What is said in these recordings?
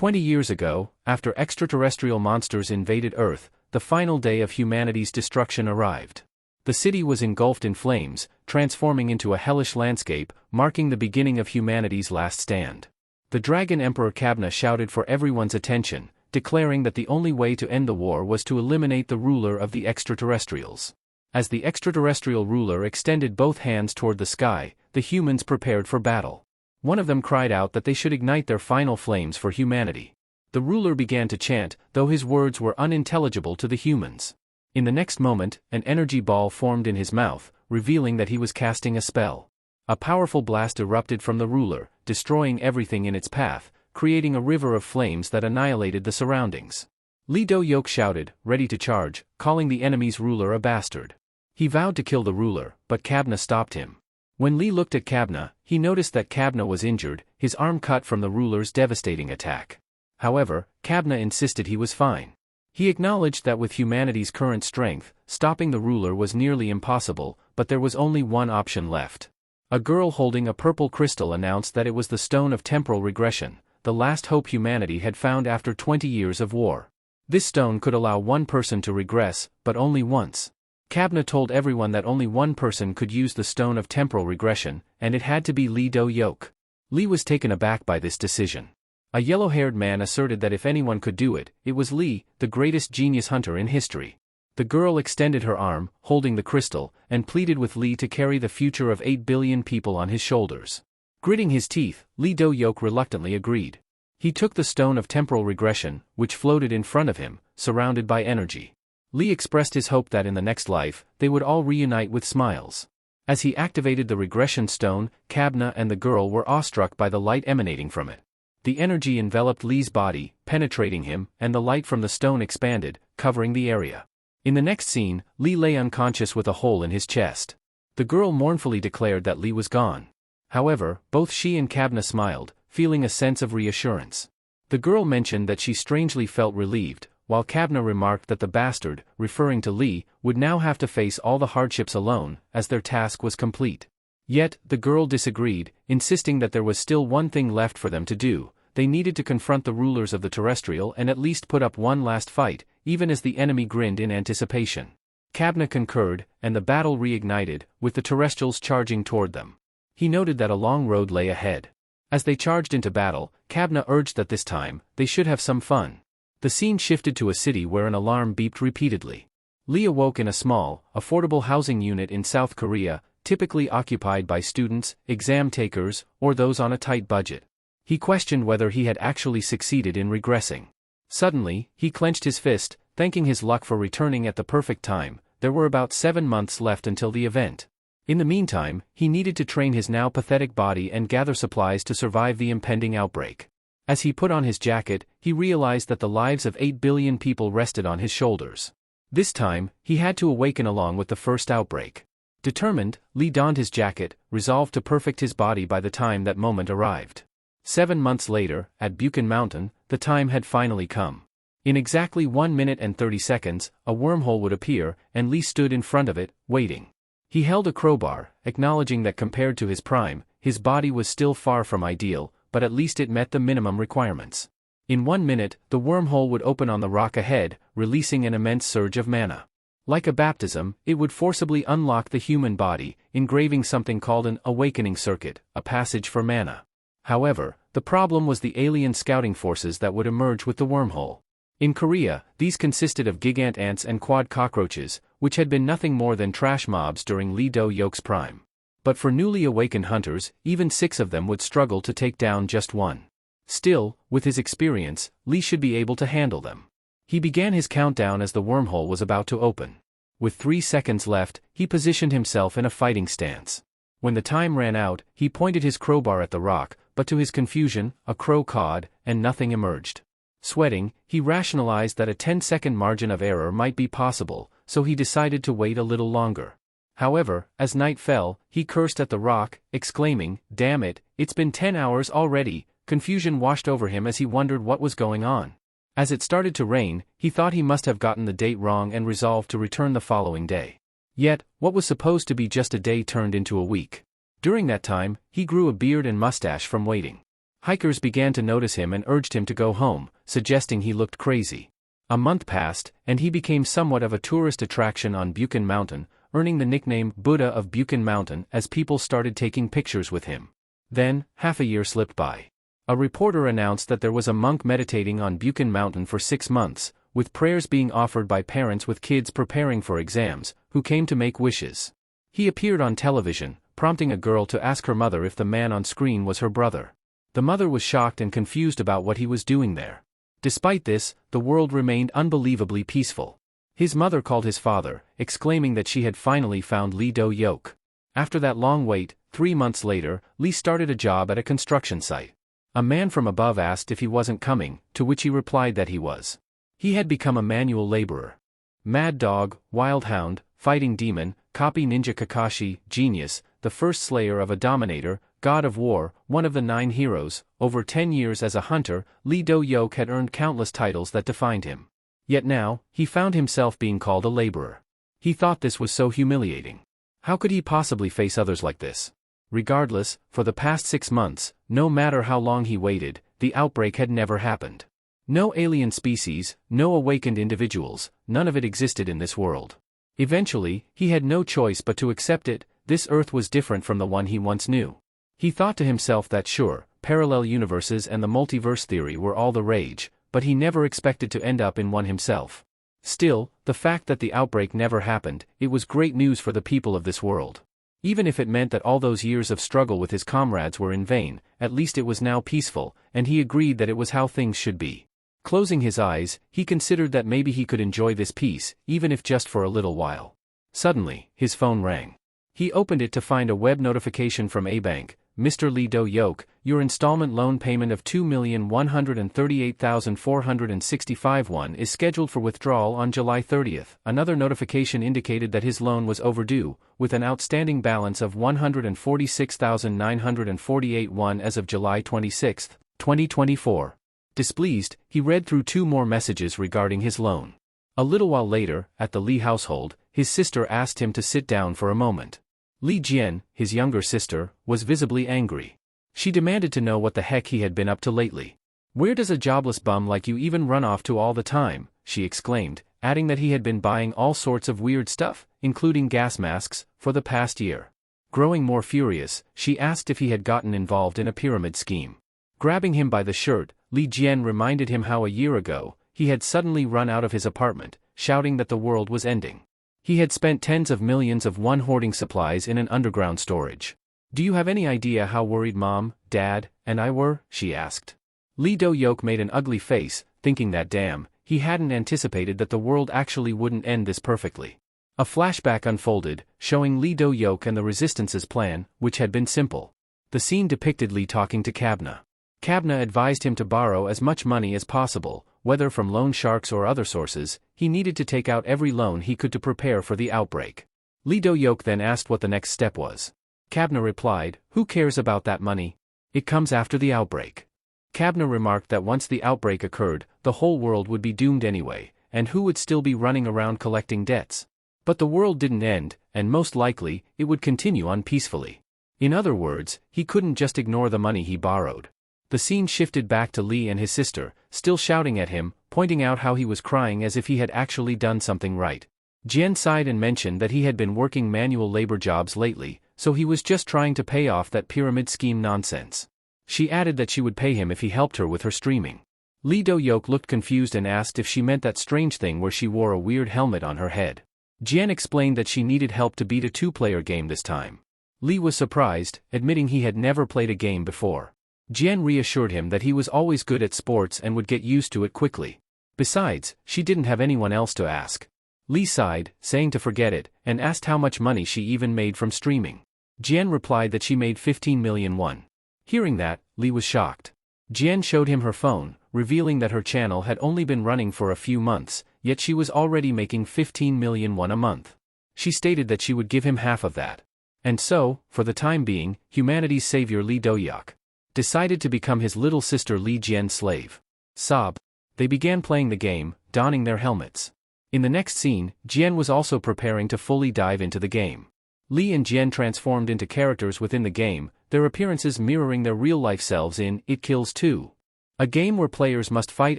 20 years ago, after extraterrestrial monsters invaded Earth, the final day of humanity's destruction arrived. The city was engulfed in flames, transforming into a hellish landscape, marking the beginning of humanity's last stand. The Dragon Emperor Cabna shouted for everyone's attention, declaring that the only way to end the war was to eliminate the ruler of the extraterrestrials. As the extraterrestrial ruler extended both hands toward the sky, the humans prepared for battle. One of them cried out that they should ignite their final flames for humanity. The ruler began to chant, though his words were unintelligible to the humans. In the next moment, an energy ball formed in his mouth, revealing that he was casting a spell. A powerful blast erupted from the ruler, destroying everything in its path, creating a river of flames that annihilated the surroundings. Lee Do-yok shouted, ready to charge, calling the enemy's ruler a bastard. He vowed to kill the ruler, but Cabna stopped him. When Lee looked at Cabna, he noticed that Cabna was injured, his arm cut from the ruler's devastating attack. However, Cabna insisted he was fine. He acknowledged that with humanity's current strength, stopping the ruler was nearly impossible, but there was only one option left. A girl holding a purple crystal announced that it was the Stone of Temporal Regression, the last hope humanity had found after 20 years of war. This stone could allow one person to regress, but only once. Cabna told everyone that only one person could use the Stone of Temporal Regression, and it had to be Lee Do-yok. Lee was taken aback by this decision. A yellow-haired man asserted that if anyone could do it, it was Lee, the greatest genius hunter in history. The girl extended her arm, holding the crystal, and pleaded with Lee to carry the future of 8 billion people on his shoulders. Gritting his teeth, Lee Do-yok reluctantly agreed. He took the Stone of Temporal Regression, which floated in front of him, surrounded by energy. Lee expressed his hope that in the next life, they would all reunite with smiles. As he activated the regression stone, Cabna and the girl were awestruck by the light emanating from it. The energy enveloped Lee's body, penetrating him, and the light from the stone expanded, covering the area. In the next scene, Lee lay unconscious with a hole in his chest. The girl mournfully declared that Lee was gone. However, both she and Cabna smiled, feeling a sense of reassurance. The girl mentioned that she strangely felt relieved, while Cabna remarked that the bastard, referring to Lee, would now have to face all the hardships alone, as their task was complete. Yet, the girl disagreed, insisting that there was still one thing left for them to do. They needed to confront the rulers of the terrestrial and at least put up one last fight, even as the enemy grinned in anticipation. Cabna concurred, and the battle reignited, with the terrestrials charging toward them. He noted that a long road lay ahead. As they charged into battle, Cabna urged that this time, they should have some fun. The scene shifted to a city where an alarm beeped repeatedly. Lee awoke in a small, affordable housing unit in South Korea, typically occupied by students, exam takers, or those on a tight budget. He questioned whether he had actually succeeded in regressing. Suddenly, he clenched his fist, thanking his luck for returning at the perfect time. There were about 7 months left until the event. In the meantime, he needed to train his now pathetic body and gather supplies to survive the impending outbreak. As he put on his jacket, he realized that the lives of 8 billion people rested on his shoulders. This time, he had to awaken along with the first outbreak. Determined, Lee donned his jacket, resolved to perfect his body by the time that moment arrived. 7 months later, at Buchan Mountain, the time had finally come. In exactly 1 minute and 30 seconds, a wormhole would appear, and Lee stood in front of it, waiting. He held a crowbar, acknowledging that compared to his prime, his body was still far from ideal, but at least it met the minimum requirements. In 1 minute, the wormhole would open on the rock ahead, releasing an immense surge of mana. Like a baptism, it would forcibly unlock the human body, engraving something called an awakening circuit, a passage for mana. However, the problem was the alien scouting forces that would emerge with the wormhole. In Korea, these consisted of gigant ants and quad cockroaches, which had been nothing more than trash mobs during Lee Do-yok's prime. But for newly awakened hunters, even 6 of them would struggle to take down just one. Still, with his experience, Lee should be able to handle them. He began his countdown as the wormhole was about to open. With 3 seconds left, he positioned himself in a fighting stance. When the time ran out, he pointed his crowbar at the rock, but to his confusion, a crow cawed, and nothing emerged. Sweating, he rationalized that a 10-second margin of error might be possible, so he decided to wait a little longer. However, as night fell, he cursed at the rock, exclaiming, "Damn it, it's been 10 hours already." Confusion washed over him as he wondered what was going on. As it started to rain, he thought he must have gotten the date wrong and resolved to return the following day. Yet, what was supposed to be just a day turned into a week. During that time, he grew a beard and mustache from waiting. Hikers began to notice him and urged him to go home, suggesting he looked crazy. A month passed, and he became somewhat of a tourist attraction on Buchan Mountain, earning the nickname Buddha of Buchan Mountain as people started taking pictures with him. Then, half a year slipped by. A reporter announced that there was a monk meditating on Buchan Mountain for 6 months, with prayers being offered by parents with kids preparing for exams, who came to make wishes. He appeared on television, prompting a girl to ask her mother if the man on screen was her brother. The mother was shocked and confused about what he was doing there. Despite this, the world remained unbelievably peaceful. His mother called his father, exclaiming that she had finally found Lee Do-yok. After that long wait, 3 months later, Lee started a job at a construction site. A man from above asked if he wasn't coming, to which he replied that he was. He had become a manual laborer. Mad Dog, Wild Hound, Fighting Demon, Copy Ninja Kakashi, Genius, the first slayer of a Dominator, God of War, one of the 9 heroes, over 10 years as a hunter, Lee Do-yok had earned countless titles that defined him. Yet now, he found himself being called a laborer. He thought this was so humiliating. How could he possibly face others like this? Regardless, for the past 6 months, no matter how long he waited, the outbreak had never happened. No alien species, no awakened individuals, none of it existed in this world. Eventually, he had no choice but to accept it. This Earth was different from the one he once knew. He thought to himself that sure, parallel universes and the multiverse theory were all the rage, but he never expected to end up in one himself. Still, the fact that the outbreak never happened, it was great news for the people of this world. Even if it meant that all those years of struggle with his comrades were in vain, at least it was now peaceful, and he agreed that it was how things should be. Closing his eyes, he considered that maybe he could enjoy this peace, even if just for a little while. Suddenly, his phone rang. He opened it to find a web notification from a bank. Mr. Lee Do-yok, your installment loan payment of 2,138,465 won is scheduled for withdrawal on July 30th. Another notification indicated that his loan was overdue, with an outstanding balance of 146,948 won as of July 26, 2024. Displeased, he read through 2 more messages regarding his loan. A little while later, at the Lee household, his sister asked him to sit down for a moment. Lee Jian, his younger sister, was visibly angry. She demanded to know what the heck he had been up to lately. "Where does a jobless bum like you even run off to all the time?" she exclaimed, adding that he had been buying all sorts of weird stuff, including gas masks, for the past year. Growing more furious, she asked if he had gotten involved in a pyramid scheme. Grabbing him by the shirt, Lee Jian reminded him how a year ago, he had suddenly run out of his apartment, shouting that the world was ending. He had spent tens of millions of won hoarding supplies in an underground storage. "Do you have any idea how worried Mom, Dad, and I were?" she asked. Lee Do-yok made an ugly face, thinking that damn, he hadn't anticipated that the world actually wouldn't end this perfectly. A flashback unfolded, showing Lee Do-yok and the Resistance's plan, which had been simple. The scene depicted Lee talking to Kabna. Kabna advised him to borrow as much money as possible, whether from loan sharks or other sources. He needed to take out every loan he could to prepare for the outbreak. Lee Do-yok then asked what the next step was. Kabna replied, "Who cares about that money? It comes after the outbreak." Kabna remarked that once the outbreak occurred, the whole world would be doomed anyway, and who would still be running around collecting debts? But the world didn't end, and most likely, it would continue on peacefully. In other words, he couldn't just ignore the money he borrowed. The scene shifted back to Lee and his sister, still shouting at him, pointing out how he was crying as if he had actually done something right. Jian sighed and mentioned that he had been working manual labor jobs lately, so he was just trying to pay off that pyramid scheme nonsense. She added that she would pay him if he helped her with her streaming. Lee Do-yok looked confused and asked if she meant that strange thing where she wore a weird helmet on her head. Jian explained that she needed help to beat a 2-player game this time. Lee was surprised, admitting he had never played a game before. Jian reassured him that he was always good at sports and would get used to it quickly. Besides, she didn't have anyone else to ask. Lee sighed, saying to forget it, and asked how much money she even made from streaming. Jian replied that she made 15 million won. Hearing that, Lee was shocked. Jian showed him her phone, revealing that her channel had only been running for a few months, yet she was already making 15 million won a month. She stated that she would give him half of that. And so, for the time being, humanity's savior Lee Do-yok decided to become his little sister Lee Jian's slave. Sob. They began playing the game, donning their helmets. In the next scene, Jian was also preparing to fully dive into the game. Lee and Jian transformed into characters within the game. their appearances mirroring their real-life selves in It Kills 2. A game where players must fight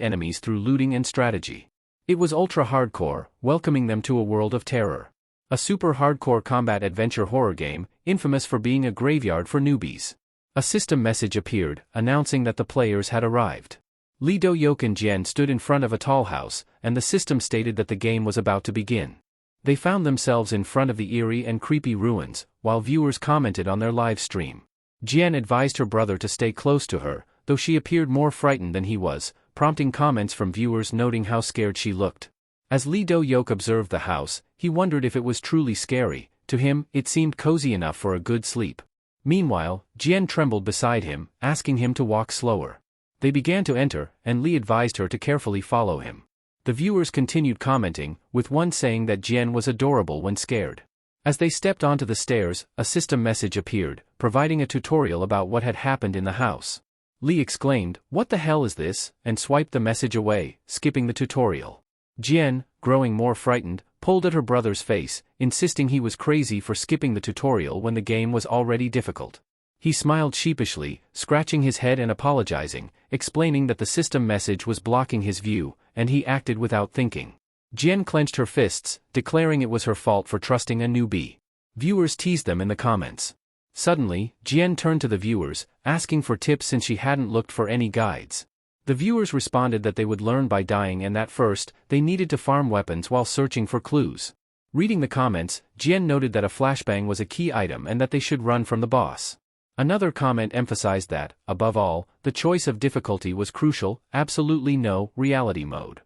enemies through looting and strategy. It was ultra-hardcore, welcoming them to a world of terror. A super-hardcore combat adventure horror game, infamous for being a graveyard for newbies. A system message appeared, announcing that the players had arrived. Lee Do-hyuk and Jian stood in front of a tall house, and the system stated that the game was about to begin. They found themselves in front of the eerie and creepy ruins, while viewers commented on their live stream. Jian advised her brother to stay close to her, though she appeared more frightened than he was, prompting comments from viewers noting how scared she looked. As Lee Do-hyuk observed the house, he wondered if it was truly scary. To him, it seemed cozy enough for a good sleep. Meanwhile, Jian trembled beside him, asking him to walk slower. They began to enter, and Lee advised her to carefully follow him. The viewers continued commenting, with one saying that Jian was adorable when scared. As they stepped onto the stairs, a system message appeared, providing a tutorial about what had happened in the house. Lee exclaimed, "What the hell is this?" and swiped the message away, skipping the tutorial. Jian, growing more frightened, pulled at her brother's face, insisting he was crazy for skipping the tutorial when the game was already difficult. He smiled sheepishly, scratching his head and apologizing, explaining that the system message was blocking his view, and he acted without thinking. Jian clenched her fists, declaring it was her fault for trusting a newbie. Viewers teased them in the comments. Suddenly, Jian turned to the viewers, asking for tips since she hadn't looked for any guides. The viewers responded that they would learn by dying and that first, they needed to farm weapons while searching for clues. Reading the comments, Jian noted that a flashbang was a key item and that they should run from the boss. Another comment emphasized that, above all, the choice of difficulty was crucial, absolutely no reality mode.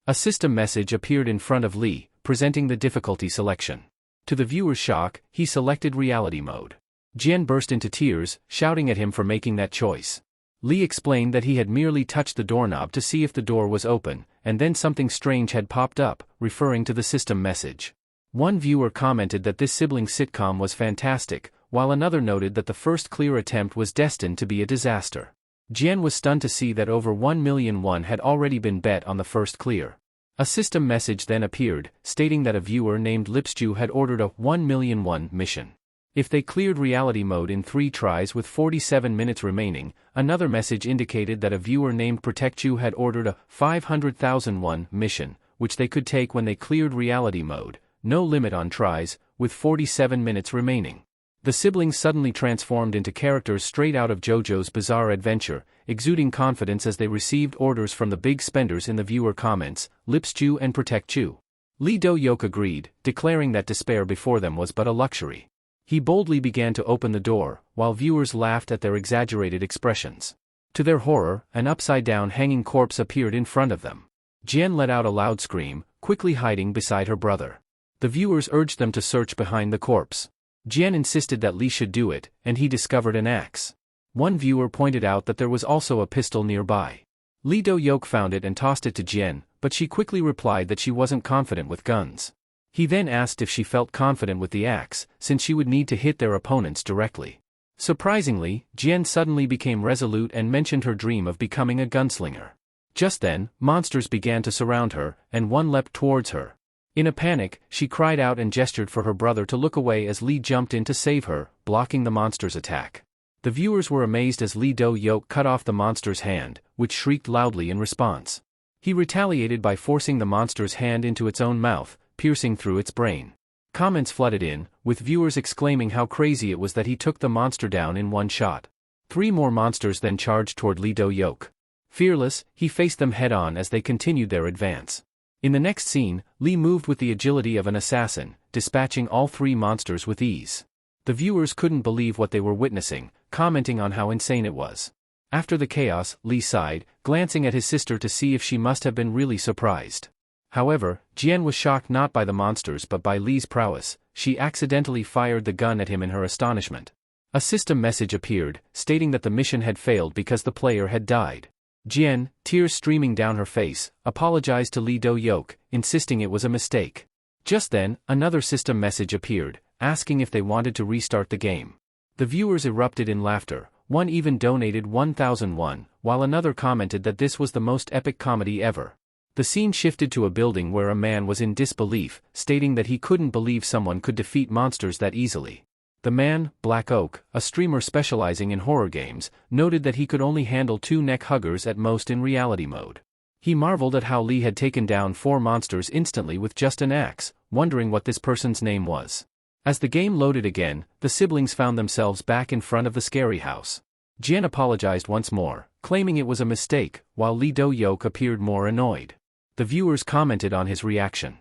A system message appeared in front of Lee, presenting the difficulty selection. To the viewer's shock, he selected reality mode. Jian burst into tears, shouting at him for making that choice. Lee explained that he had merely touched the doorknob to see if the door was open, and then something strange had popped up, referring to the system message. One viewer commented that this sibling sitcom was fantastic, while another noted that the first clear attempt was destined to be a disaster. Jian was stunned to see that over 1 million won had already been bet on the first clear. A system message then appeared, stating that a viewer named Lipsju had ordered a 1 million won mission. If they cleared reality mode in 3 tries with 47 minutes remaining, another message indicated that a viewer named Protectju had ordered a 500,000 won mission, which they could take when they cleared reality mode, no limit on tries, with 47 minutes remaining. The siblings suddenly transformed into characters straight out of JoJo's Bizarre Adventure, exuding confidence as they received orders from the big spenders in the viewer comments, Lipsju and Protectju. Lee Do-hyuk agreed, declaring that despair before them was but a luxury. He boldly began to open the door, while viewers laughed at their exaggerated expressions. To their horror, an upside-down hanging corpse appeared in front of them. Jian let out a loud scream, quickly hiding beside her brother. The viewers urged them to search behind the corpse. Jian insisted that Lee should do it, and he discovered an axe. One viewer pointed out that there was also a pistol nearby. Lee Do-hyuk found it and tossed it to Jian, but she quickly replied that she wasn't confident with guns. He then asked if she felt confident with the axe, since she would need to hit their opponents directly. Surprisingly, Jian suddenly became resolute and mentioned her dream of becoming a gunslinger. Just then, monsters began to surround her, and one leapt towards her. In a panic, she cried out and gestured for her brother to look away as Lee jumped in to save her, blocking the monster's attack. The viewers were amazed as Lee Do-hyuk cut off the monster's hand, which shrieked loudly in response. He retaliated by forcing the monster's hand into its own mouth, piercing through its brain. Comments flooded in, with viewers exclaiming how crazy it was that he took the monster down in one shot. 3 more monsters then charged toward Lee Do-hyuk. Fearless, he faced them head-on as they continued their advance. In the next scene, Lee moved with the agility of an assassin, dispatching all 3 monsters with ease. The viewers couldn't believe what they were witnessing, commenting on how insane it was. After the chaos, Lee sighed, glancing at his sister to see if she must have been really surprised. However, Jian was shocked not by the monsters but by Lee's prowess. She accidentally fired the gun at him in her astonishment. A system message appeared, stating that the mission had failed because the player had died. Jian, tears streaming down her face, apologized to Lee Do-hyuk, insisting it was a mistake. Just then, another system message appeared, asking if they wanted to restart the game. The viewers erupted in laughter, one even donated 1,000 won, while another commented that this was the most epic comedy ever. The scene shifted to a building where a man was in disbelief, stating that he couldn't believe someone could defeat monsters that easily. The man, Black Oak, a streamer specializing in horror games, noted that he could only handle 2 neck huggers at most in reality mode. He marveled at how Lee had taken down 4 monsters instantly with just an axe, wondering what this person's name was. As the game loaded again, the siblings found themselves back in front of the scary house. Jian apologized once more, claiming it was a mistake, while Lee Do-yoke appeared more annoyed. The viewers commented on his reaction.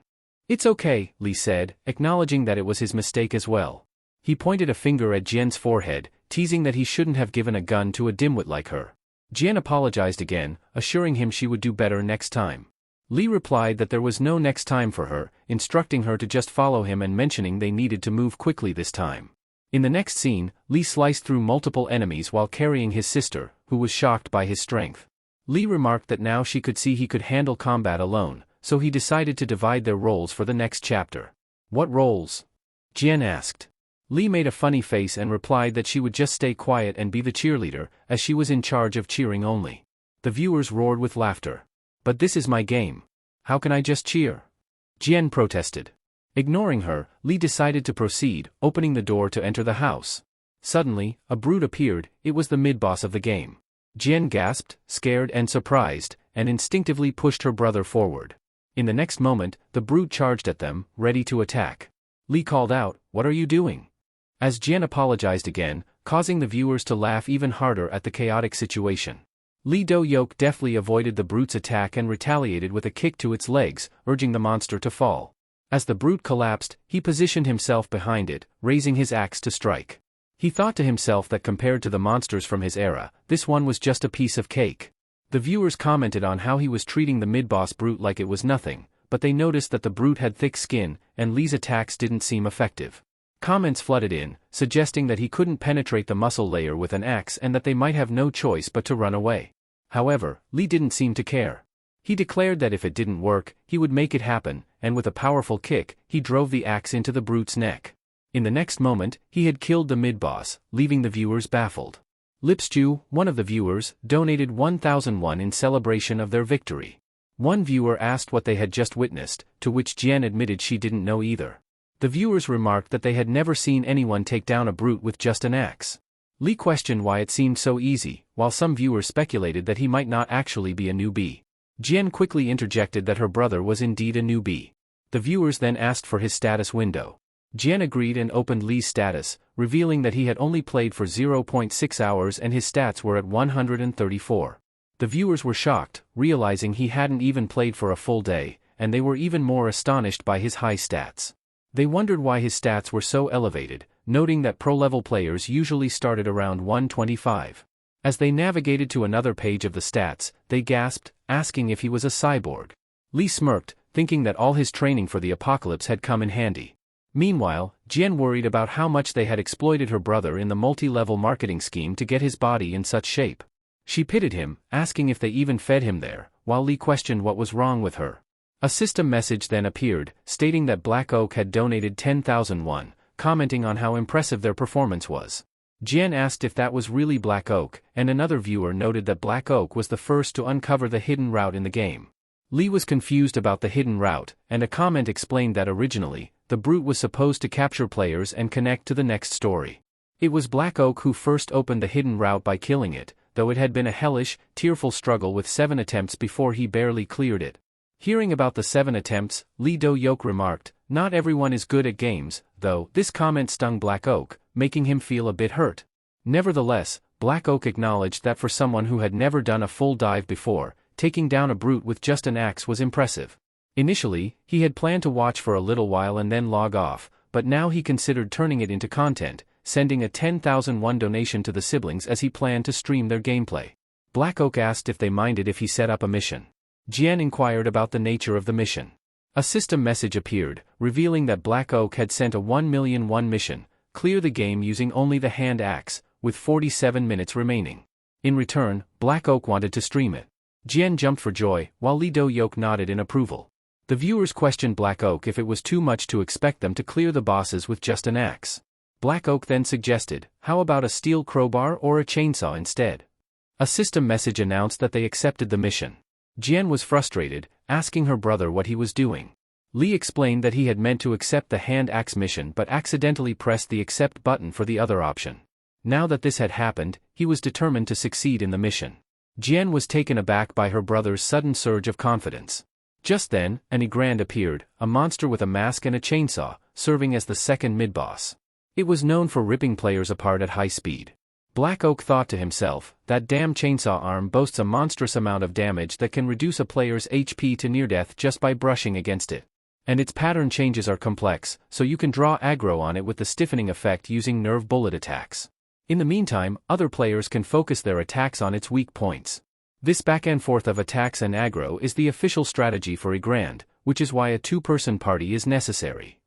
"It's okay," Lee said, acknowledging that it was his mistake as well. He pointed a finger at Jian's forehead, teasing that he shouldn't have given a gun to a dimwit like her. Jian apologized again, assuring him she would do better next time. Lee replied that there was no next time for her, instructing her to just follow him and mentioning they needed to move quickly this time. In the next scene, Lee sliced through multiple enemies while carrying his sister, who was shocked by his strength. Lee remarked that now she could see he could handle combat alone, so he decided to divide their roles for the next chapter. "What roles?" Jian asked. Lee made a funny face and replied that she would just stay quiet and be the cheerleader, as she was in charge of cheering only. The viewers roared with laughter. "But this is my game. How can I just cheer?" Jian protested. Ignoring her, Lee decided to proceed, opening the door to enter the house. Suddenly, a brute appeared. It was the midboss of the game. Jian gasped, scared and surprised, and instinctively pushed her brother forward. In the next moment, the brute charged at them, ready to attack. Lee called out, "What are you doing?" As Jian apologized again, causing the viewers to laugh even harder at the chaotic situation. Lee Do-yoke deftly avoided the brute's attack and retaliated with a kick to its legs, urging the monster to fall. As the brute collapsed, he positioned himself behind it, raising his axe to strike. He thought to himself that compared to the monsters from his era, this one was just a piece of cake. The viewers commented on how he was treating the mid-boss brute like it was nothing, but they noticed that the brute had thick skin, and Lee's attacks didn't seem effective. Comments flooded in, suggesting that he couldn't penetrate the muscle layer with an axe and that they might have no choice but to run away. However, Lee didn't seem to care. He declared that if it didn't work, he would make it happen, and with a powerful kick, he drove the axe into the brute's neck. In the next moment, he had killed the mid-boss, leaving the viewers baffled. Lipstew, one of the viewers, donated 1,000 won in celebration of their victory. One viewer asked what they had just witnessed, to which Jian admitted she didn't know either. The viewers remarked that they had never seen anyone take down a brute with just an axe. Lee questioned why it seemed so easy, while some viewers speculated that he might not actually be a newbie. Jian quickly interjected that her brother was indeed a newbie. The viewers then asked for his status window. Jian agreed and opened Lee's status, revealing that he had only played for 0.6 hours and his stats were at 134. The viewers were shocked, realizing he hadn't even played for a full day, and they were even more astonished by his high stats. They wondered why his stats were so elevated, noting that pro-level players usually started around 125. As they navigated to another page of the stats, they gasped, asking if he was a cyborg. Lee smirked, thinking that all his training for the apocalypse had come in handy. Meanwhile, Jian worried about how much they had exploited her brother in the multi-level marketing scheme to get his body in such shape. She pitied him, asking if they even fed him there, while Lee questioned what was wrong with her. A system message then appeared, stating that Black Oak had donated 10,000 won, commenting on how impressive their performance was. Jian asked if that was really Black Oak, and another viewer noted that Black Oak was the first to uncover the hidden route in the game. Lee was confused about the hidden route, and a comment explained that originally, the brute was supposed to capture players and connect to the next story. It was Black Oak who first opened the hidden route by killing it, though it had been a hellish, tearful struggle with 7 attempts before he barely cleared it. Hearing about the 7 attempts, Lee Do-yoke remarked, "Not everyone is good at games," though this comment stung Black Oak, making him feel a bit hurt. Nevertheless, Black Oak acknowledged that for someone who had never done a full dive before, taking down a brute with just an axe was impressive. Initially, he had planned to watch for a little while and then log off, but now he considered turning it into content, sending a 10,000 won donation to the siblings as he planned to stream their gameplay. Black Oak asked if they minded if he set up a mission. Jian inquired about the nature of the mission. A system message appeared, revealing that Black Oak had sent a 1 million won mission, clear the game using only the hand axe, with 47 minutes remaining. In return, Black Oak wanted to stream it. Jian jumped for joy, while Lee Do-yoke nodded in approval. The viewers questioned Black Oak if it was too much to expect them to clear the bosses with just an axe. Black Oak then suggested, how about a steel crowbar or a chainsaw instead? A system message announced that they accepted the mission. Jian was frustrated, asking her brother what he was doing. Lee explained that he had meant to accept the hand axe mission but accidentally pressed the accept button for the other option. Now that this had happened, he was determined to succeed in the mission. Jian was taken aback by her brother's sudden surge of confidence. Just then, an Igrand appeared, a monster with a mask and a chainsaw, serving as the second midboss. It was known for ripping players apart at high speed. Black Oak thought to himself, that damn chainsaw arm boasts a monstrous amount of damage that can reduce a player's HP to near death just by brushing against it. And its pattern changes are complex, so you can draw aggro on it with the stiffening effect using nerve bullet attacks. In the meantime, other players can focus their attacks on its weak points. This back and forth of attacks and aggro is the official strategy for Igrand, which is why a two-person party is necessary.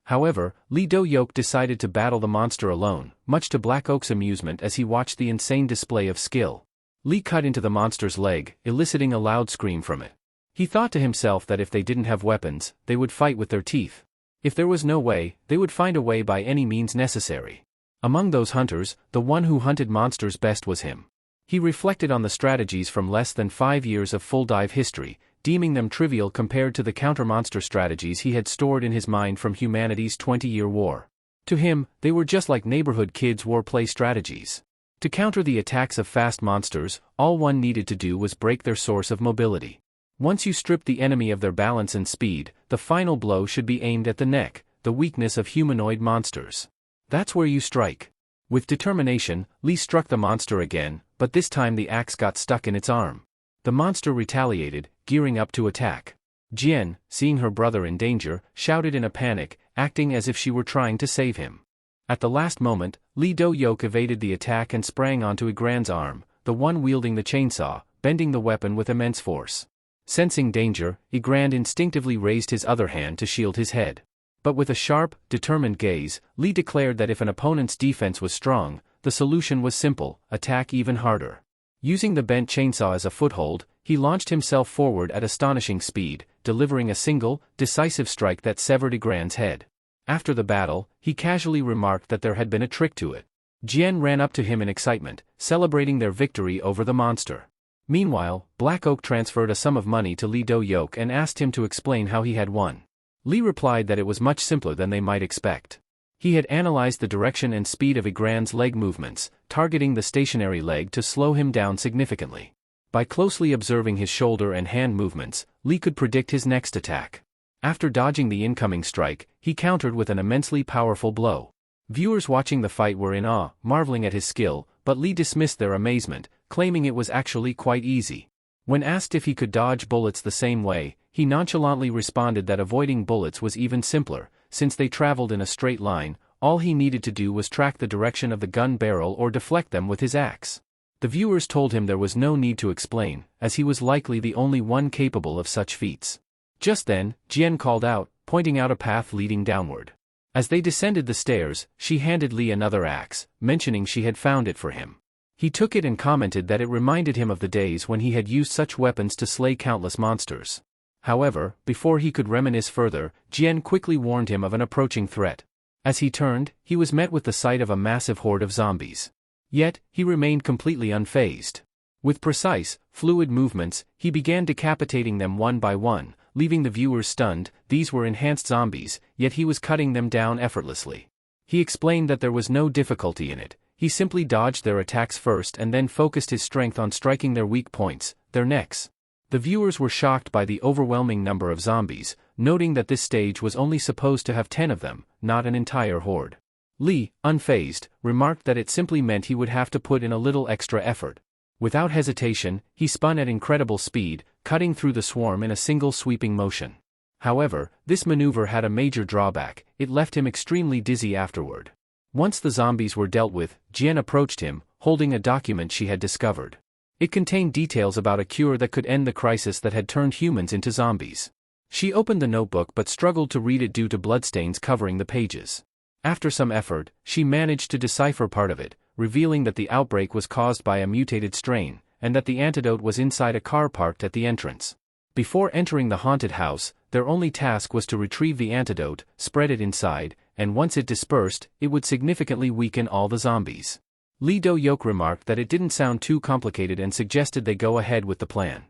However, Lee Do-Yok decided to battle the monster alone, much to Black Oak's amusement as he watched the insane display of skill. Lee cut into the monster's leg, eliciting a loud scream from it. He thought to himself that if they didn't have weapons, they would fight with their teeth. If there was no way, they would find a way by any means necessary. Among those hunters, the one who hunted monsters best was him. He reflected on the strategies from less than 5 years of full dive history, deeming them trivial compared to the counter-monster strategies he had stored in his mind from humanity's 20-year war. To him, they were just like neighborhood kids' warplay strategies. To counter the attacks of fast monsters, all one needed to do was break their source of mobility. Once you stripped the enemy of their balance and speed, the final blow should be aimed at the neck, the weakness of humanoid monsters. That's where you strike. With determination, Lee struck the monster again, but this time the axe got stuck in its arm. The monster retaliated, gearing up to attack. Jian, seeing her brother in danger, shouted in a panic, acting as if she were trying to save him. At the last moment, Lee Do-Yok evaded the attack and sprang onto Igrand's arm, the one wielding the chainsaw, bending the weapon with immense force. Sensing danger, Igrand instinctively raised his other hand to shield his head. But with a sharp, determined gaze, Lee declared that if an opponent's defense was strong, the solution was simple: attack even harder. Using the bent chainsaw as a foothold, he launched himself forward at astonishing speed, delivering a single, decisive strike that severed Igrand's head. After the battle, he casually remarked that there had been a trick to it. Jian ran up to him in excitement, celebrating their victory over the monster. Meanwhile, Black Oak transferred a sum of money to Lee Do-Yok and asked him to explain how he had won. Lee replied that it was much simpler than they might expect. He had analyzed the direction and speed of Igrand's leg movements, targeting the stationary leg to slow him down significantly. By closely observing his shoulder and hand movements, Lee could predict his next attack. After dodging the incoming strike, he countered with an immensely powerful blow. Viewers watching the fight were in awe, marveling at his skill, but Lee dismissed their amazement, claiming it was actually quite easy. When asked if he could dodge bullets the same way, he nonchalantly responded that avoiding bullets was even simpler. Since they traveled in a straight line, all he needed to do was track the direction of the gun barrel or deflect them with his axe. The viewers told him there was no need to explain, as he was likely the only one capable of such feats. Just then, Jian called out, pointing out a path leading downward. As they descended the stairs, she handed Lee another axe, mentioning she had found it for him. He took it and commented that it reminded him of the days when he had used such weapons to slay countless monsters. However, before he could reminisce further, Jian quickly warned him of an approaching threat. As he turned, he was met with the sight of a massive horde of zombies. Yet, he remained completely unfazed. With precise, fluid movements, he began decapitating them one by one, leaving the viewers stunned. These were enhanced zombies, yet he was cutting them down effortlessly. He explained that there was no difficulty in it. He simply dodged their attacks first and then focused his strength on striking their weak points, their necks. The viewers were shocked by the overwhelming number of zombies, noting that this stage was only supposed to have 10 of them, not an entire horde. Lee, unfazed, remarked that it simply meant he would have to put in a little extra effort. Without hesitation, he spun at incredible speed, cutting through the swarm in a single sweeping motion. However, this maneuver had a major drawback: it left him extremely dizzy afterward. Once the zombies were dealt with, Jian approached him, holding a document she had discovered. It contained details about a cure that could end the crisis that had turned humans into zombies. She opened the notebook but struggled to read it due to bloodstains covering the pages. After some effort, she managed to decipher part of it, revealing that the outbreak was caused by a mutated strain, and that the antidote was inside a car parked at the entrance. Before entering the haunted house, their only task was to retrieve the antidote, spread it inside, and once it dispersed, it would significantly weaken all the zombies. Lee Do-Yok remarked that it didn't sound too complicated and suggested they go ahead with the plan.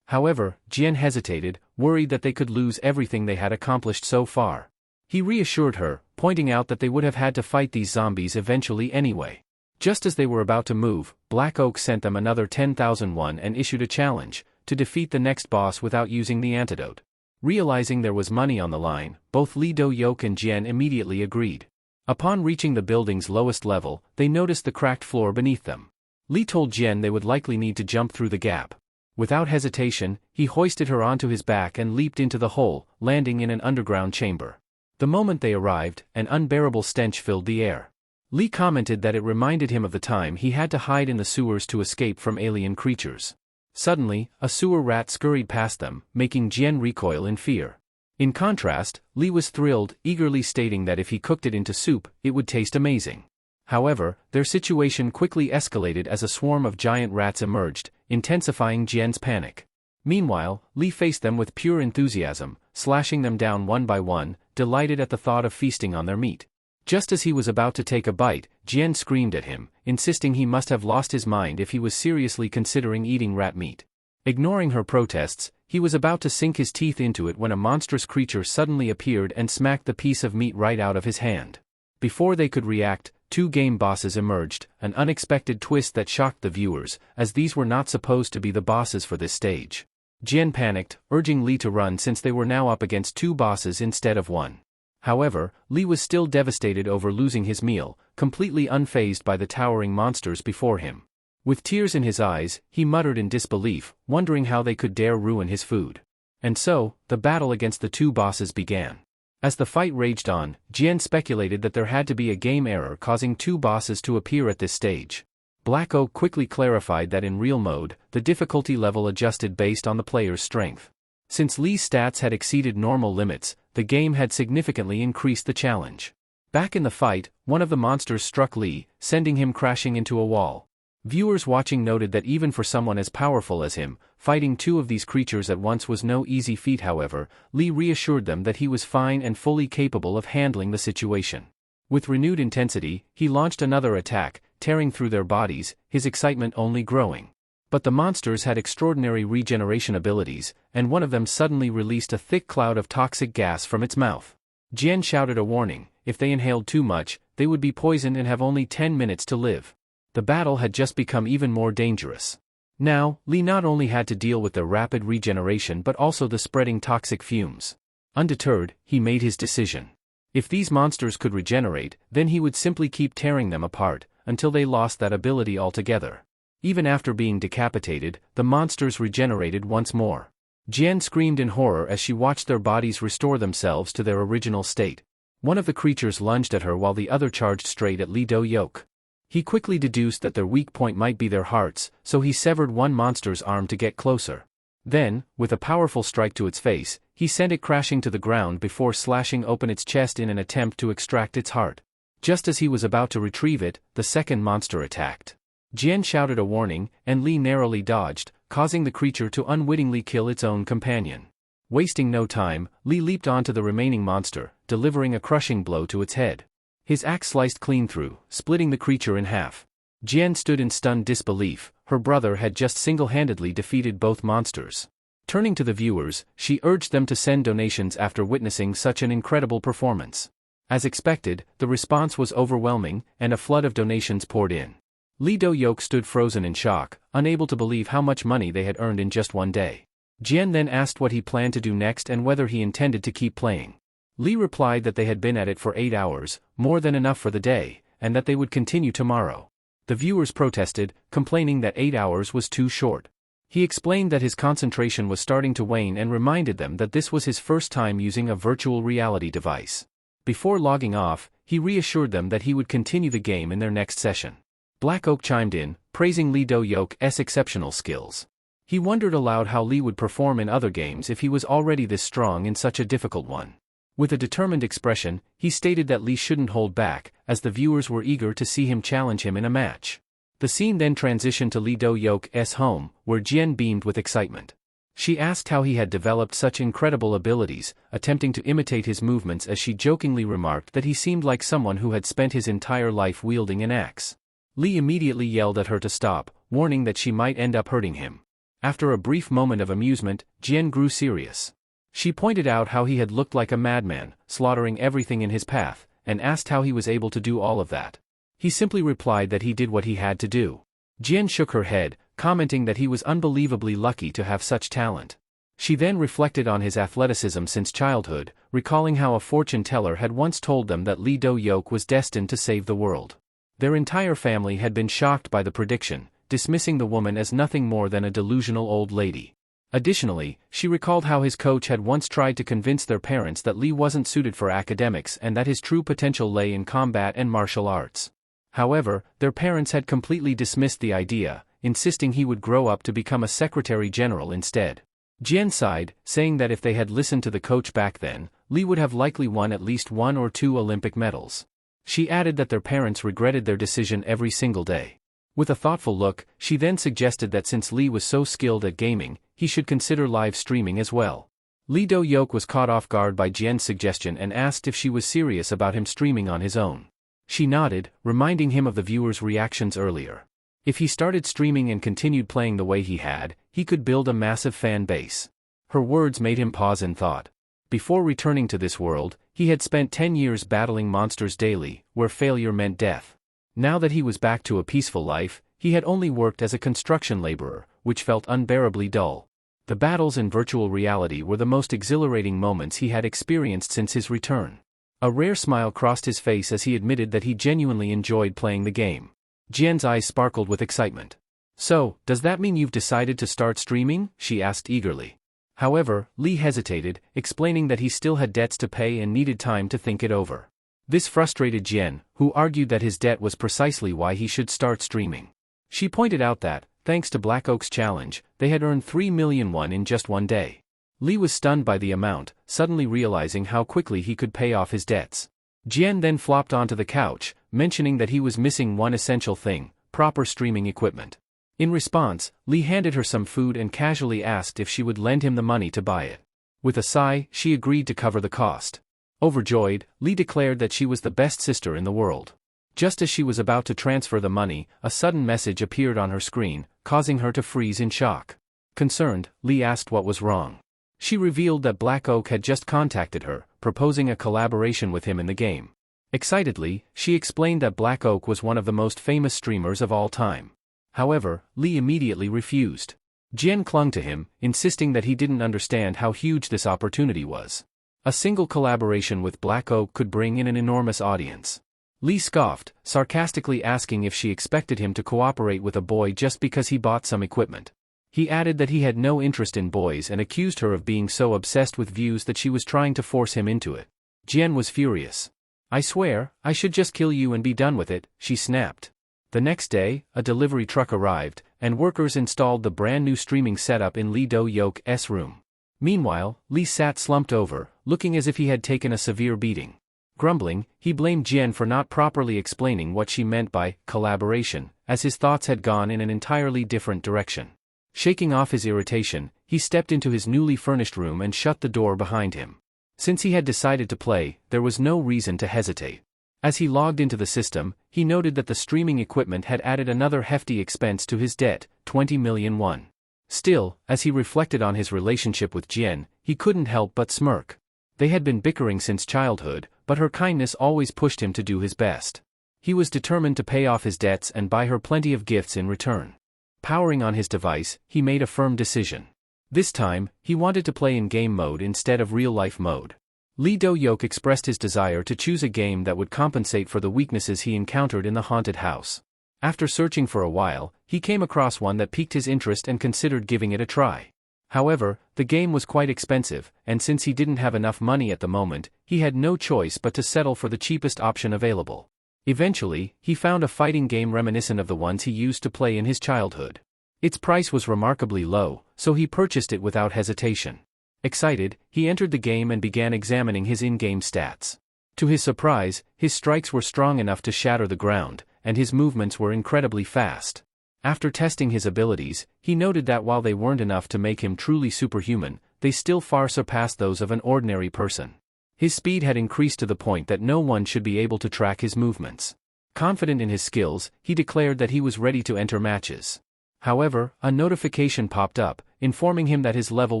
However, Jian hesitated, worried that they could lose everything they had accomplished so far. He reassured her, pointing out that they would have had to fight these zombies eventually anyway. Just as they were about to move, Black Oak sent them another 10,000 won and issued a challenge to defeat the next boss without using the antidote. Realizing there was money on the line, both Li Do-yok and Jian immediately agreed. Upon reaching the building's lowest level, they noticed the cracked floor beneath them. Li told Jian they would likely need to jump through the gap. Without hesitation, he hoisted her onto his back and leaped into the hole, landing in an underground chamber. The moment they arrived, an unbearable stench filled the air. Li commented that it reminded him of the time he had to hide in the sewers to escape from alien creatures. Suddenly, a sewer rat scurried past them, making Jian recoil in fear. In contrast, Li was thrilled, eagerly stating that if he cooked it into soup, it would taste amazing. However, their situation quickly escalated as a swarm of giant rats emerged, intensifying Jian's panic. Meanwhile, Li faced them with pure enthusiasm, slashing them down one by one, delighted at the thought of feasting on their meat. Just as he was about to take a bite, Jian screamed at him, insisting he must have lost his mind if he was seriously considering eating rat meat. Ignoring her protests, he was about to sink his teeth into it when a monstrous creature suddenly appeared and smacked the piece of meat right out of his hand. Before they could react, two game bosses emerged, an unexpected twist that shocked the viewers, as these were not supposed to be the bosses for this stage. Jian panicked, urging Li to run since they were now up against two bosses instead of one. However, Li was still devastated over losing his meal, completely unfazed by the towering monsters before him. With tears in his eyes, he muttered in disbelief, wondering how they could dare ruin his food. And so, the battle against the two bosses began. As the fight raged on, Jian speculated that there had to be a game error causing two bosses to appear at this stage. Black Oak quickly clarified that in real mode, the difficulty level adjusted based on the player's strength. Since Li's stats had exceeded normal limits, the game had significantly increased the challenge. Back in the fight, one of the monsters struck Li, sending him crashing into a wall. Viewers watching noted that even for someone as powerful as him, fighting two of these creatures at once was no easy feat. However, Li reassured them that he was fine and fully capable of handling the situation. With renewed intensity, he launched another attack, tearing through their bodies, his excitement only growing. But the monsters had extraordinary regeneration abilities, and one of them suddenly released a thick cloud of toxic gas from its mouth. Jian shouted a warning: if they inhaled too much, they would be poisoned and have only 10 minutes to live. The battle had just become even more dangerous. Now, Li not only had to deal with the rapid regeneration but also the spreading toxic fumes. Undeterred, he made his decision. If these monsters could regenerate, then he would simply keep tearing them apart, until they lost that ability altogether. Even after being decapitated, the monsters regenerated once more. Jian screamed in horror as she watched their bodies restore themselves to their original state. One of the creatures lunged at her while the other charged straight at Li Do-yok. He quickly deduced that their weak point might be their hearts, so he severed one monster's arm to get closer. Then, with a powerful strike to its face, he sent it crashing to the ground before slashing open its chest in an attempt to extract its heart. Just as he was about to retrieve it, the second monster attacked. Jian shouted a warning, and Li narrowly dodged, causing the creature to unwittingly kill its own companion. Wasting no time, Li leaped onto the remaining monster, delivering a crushing blow to its head. His axe sliced clean through, splitting the creature in half. Jian stood in stunned disbelief. Her brother had just single-handedly defeated both monsters. Turning to the viewers, she urged them to send donations after witnessing such an incredible performance. As expected, the response was overwhelming, and a flood of donations poured in. Li Do-yok stood frozen in shock, unable to believe how much money they had earned in just one day. Jian then asked what he planned to do next and whether he intended to keep playing. Li replied that they had been at it for 8 hours, more than enough for the day, and that they would continue tomorrow. The viewers protested, complaining that 8 hours was too short. He explained that his concentration was starting to wane and reminded them that this was his first time using a virtual reality device. Before logging off, he reassured them that he would continue the game in their next session. Black Oak chimed in, praising Li Do-yok's exceptional skills. He wondered aloud how Li would perform in other games if he was already this strong in such a difficult one. With a determined expression, he stated that Li shouldn't hold back, as the viewers were eager to see him challenge him in a match. The scene then transitioned to Li Do-yok's home, where Jian beamed with excitement. She asked how he had developed such incredible abilities, attempting to imitate his movements as she jokingly remarked that he seemed like someone who had spent his entire life wielding an axe. Li immediately yelled at her to stop, warning that she might end up hurting him. After a brief moment of amusement, Jian grew serious. She pointed out how he had looked like a madman, slaughtering everything in his path, and asked how he was able to do all of that. He simply replied that he did what he had to do. Jian shook her head, commenting that he was unbelievably lucky to have such talent. She then reflected on his athleticism since childhood, recalling how a fortune teller had once told them that Lee Do-yoke was destined to save the world. Their entire family had been shocked by the prediction, dismissing the woman as nothing more than a delusional old lady. Additionally, she recalled how his coach had once tried to convince their parents that Lee wasn't suited for academics and that his true potential lay in combat and martial arts. However, their parents had completely dismissed the idea, insisting he would grow up to become a secretary general instead. Jian sighed, saying that if they had listened to the coach back then, Lee would have likely won at least 1 or 2 Olympic medals. She added that their parents regretted their decision every single day. With a thoughtful look, she then suggested that since Lee was so skilled at gaming, he should consider live streaming as well. Lee Do-yoke was caught off guard by Jian's suggestion and asked if she was serious about him streaming on his own. She nodded, reminding him of the viewers' reactions earlier. If he started streaming and continued playing the way he had, he could build a massive fan base. Her words made him pause in thought. Before returning to this world, he had spent 10 years battling monsters daily, where failure meant death. Now that he was back to a peaceful life, he had only worked as a construction laborer, which felt unbearably dull. The battles in virtual reality were the most exhilarating moments he had experienced since his return. A rare smile crossed his face as he admitted that he genuinely enjoyed playing the game. Jian's eyes sparkled with excitement. "So, does that mean you've decided to start streaming?" she asked eagerly. However, Lee hesitated, explaining that he still had debts to pay and needed time to think it over. This frustrated Jian, who argued that his debt was precisely why he should start streaming. She pointed out that, thanks to Black Oak's challenge, they had earned 3 million won in just one day. Lee was stunned by the amount, suddenly realizing how quickly he could pay off his debts. Jian then flopped onto the couch, mentioning that he was missing one essential thing: proper streaming equipment. In response, Lee handed her some food and casually asked if she would lend him the money to buy it. With a sigh, she agreed to cover the cost. Overjoyed, Lee declared that she was the best sister in the world. Just as she was about to transfer the money, a sudden message appeared on her screen, causing her to freeze in shock. Concerned, Lee asked what was wrong. She revealed that Black Oak had just contacted her, proposing a collaboration with him in the game. Excitedly, she explained that Black Oak was one of the most famous streamers of all time. However, Lee immediately refused. Jian clung to him, insisting that he didn't understand how huge this opportunity was. A single collaboration with Black Oak could bring in an enormous audience. Lee scoffed, sarcastically asking if she expected him to cooperate with a boy just because he bought some equipment. He added that he had no interest in boys and accused her of being so obsessed with views that she was trying to force him into it. Jian was furious. "I swear, I should just kill you and be done with it," she snapped. The next day, a delivery truck arrived, and workers installed the brand new streaming setup in Lee Do-yoke's room. Meanwhile, Lee sat slumped over, looking as if he had taken a severe beating. Grumbling, he blamed Jian for not properly explaining what she meant by collaboration, as his thoughts had gone in an entirely different direction. Shaking off his irritation, he stepped into his newly furnished room and shut the door behind him. Since he had decided to play, there was no reason to hesitate. As he logged into the system, he noted that the streaming equipment had added another hefty expense to his debt, 20 million won. Still, as he reflected on his relationship with Jian, he couldn't help but smirk. They had been bickering since childhood, but her kindness always pushed him to do his best. He was determined to pay off his debts and buy her plenty of gifts in return. Powering on his device, he made a firm decision. This time, he wanted to play in game mode instead of real-life mode. Lee Do-yoke expressed his desire to choose a game that would compensate for the weaknesses he encountered in the haunted house. After searching for a while, he came across one that piqued his interest and considered giving it a try. However, the game was quite expensive, and since he didn't have enough money at the moment, he had no choice but to settle for the cheapest option available. Eventually, he found a fighting game reminiscent of the ones he used to play in his childhood. Its price was remarkably low, so he purchased it without hesitation. Excited, he entered the game and began examining his in-game stats. To his surprise, his strikes were strong enough to shatter the ground, and his movements were incredibly fast. After testing his abilities, he noted that while they weren't enough to make him truly superhuman, they still far surpassed those of an ordinary person. His speed had increased to the point that no one should be able to track his movements. Confident in his skills, he declared that he was ready to enter matches. However, a notification popped up, informing him that his level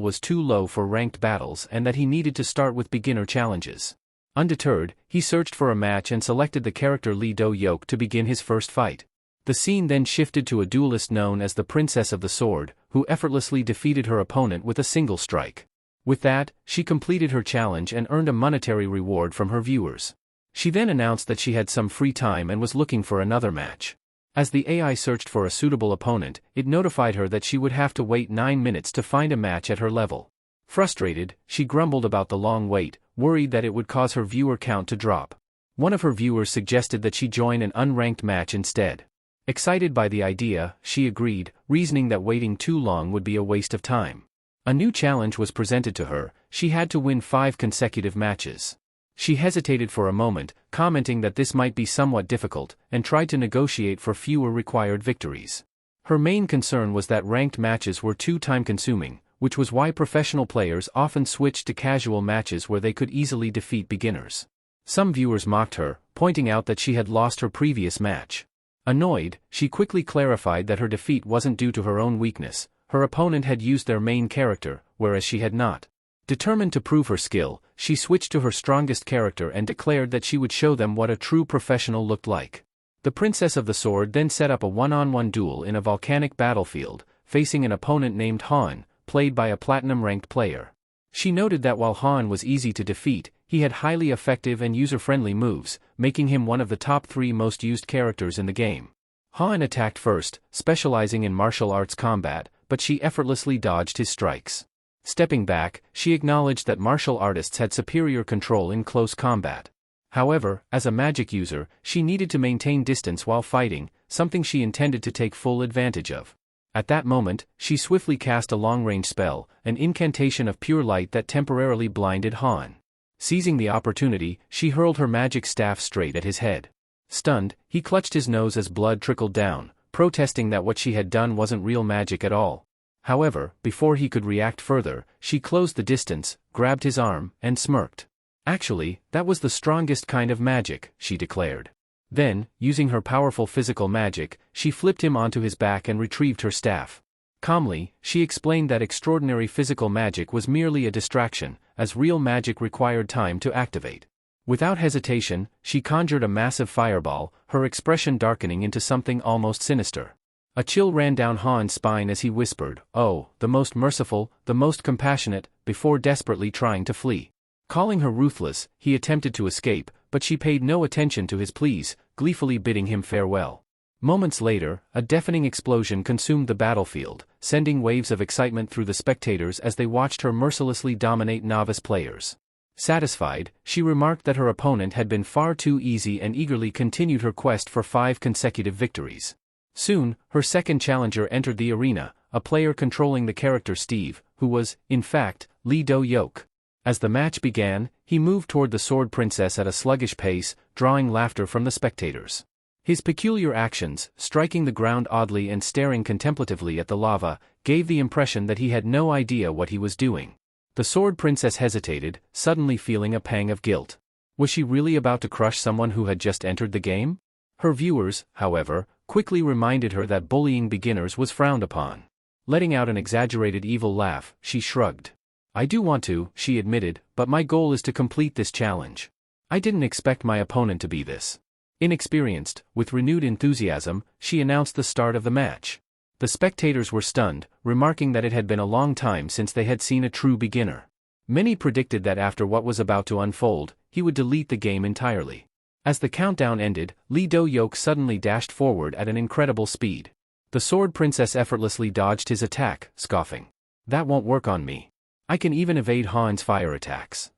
was too low for ranked battles and that he needed to start with beginner challenges. Undeterred, he searched for a match and selected the character Lee Do-hyuk to begin his first fight. The scene then shifted to a duelist known as the Princess of the Sword, who effortlessly defeated her opponent with a single strike. With that, she completed her challenge and earned a monetary reward from her viewers. She then announced that she had some free time and was looking for another match. As the AI searched for a suitable opponent, it notified her that she would have to wait 9 minutes to find a match at her level. Frustrated, she grumbled about the long wait, worried that it would cause her viewer count to drop. One of her viewers suggested that she join an unranked match instead. Excited by the idea, she agreed, reasoning that waiting too long would be a waste of time. A new challenge was presented to her. She had to win 5 consecutive matches. She hesitated for a moment, commenting that this might be somewhat difficult, and tried to negotiate for fewer required victories. Her main concern was that ranked matches were too time-consuming, which was why professional players often switched to casual matches where they could easily defeat beginners. Some viewers mocked her, pointing out that she had lost her previous match. Annoyed, she quickly clarified that her defeat wasn't due to her own weakness. Her opponent had used their main character, whereas she had not. Determined to prove her skill, she switched to her strongest character and declared that she would show them what a true professional looked like. The Princess of the Sword then set up a one-on-one duel in a volcanic battlefield, facing an opponent named Han, played by a platinum-ranked player. She noted that while Han was easy to defeat, he had highly effective and user-friendly moves, making him one of the top 3 most used characters in the game. Han attacked first, specializing in martial arts combat, but she effortlessly dodged his strikes. Stepping back, she acknowledged that martial artists had superior control in close combat. However, as a magic user, she needed to maintain distance while fighting, something she intended to take full advantage of. At that moment, she swiftly cast a long-range spell, an incantation of pure light that temporarily blinded Han. Seizing the opportunity, she hurled her magic staff straight at his head. Stunned, he clutched his nose as blood trickled down, protesting that what she had done wasn't real magic at all. However, before he could react further, she closed the distance, grabbed his arm, and smirked. Actually, that was the strongest kind of magic, she declared. Then, using her powerful physical magic, she flipped him onto his back and retrieved her staff. Calmly, she explained that extraordinary physical magic was merely a distraction, as real magic required time to activate. Without hesitation, she conjured a massive fireball, her expression darkening into something almost sinister. A chill ran down Han's spine as he whispered, "Oh, the most merciful, the most compassionate," before desperately trying to flee. Calling her ruthless, he attempted to escape, but she paid no attention to his pleas, gleefully bidding him farewell. Moments later, a deafening explosion consumed the battlefield, sending waves of excitement through the spectators as they watched her mercilessly dominate novice players. Satisfied, she remarked that her opponent had been far too easy and eagerly continued her quest for 5 consecutive victories. Soon, her second challenger entered the arena, a player controlling the character Steve, who was, in fact, Lee Do-hyuk. As the match began, he moved toward the Sword Princess at a sluggish pace, drawing laughter from the spectators. His peculiar actions, striking the ground oddly and staring contemplatively at the lava, gave the impression that he had no idea what he was doing. The Sword Princess hesitated, suddenly feeling a pang of guilt. Was she really about to crush someone who had just entered the game? Her viewers, however, quickly reminded her that bullying beginners was frowned upon. Letting out an exaggerated evil laugh, she shrugged. "I do want to," she admitted, "but my goal is to complete this challenge. I didn't expect my opponent to be this." Inexperienced, with renewed enthusiasm, she announced the start of the match. The spectators were stunned, remarking that it had been a long time since they had seen a true beginner. Many predicted that after what was about to unfold, he would delete the game entirely. As the countdown ended, Lee Do-hyuk suddenly dashed forward at an incredible speed. The Sword Princess effortlessly dodged his attack, scoffing. "That won't work on me. I can even evade Han's fire attacks."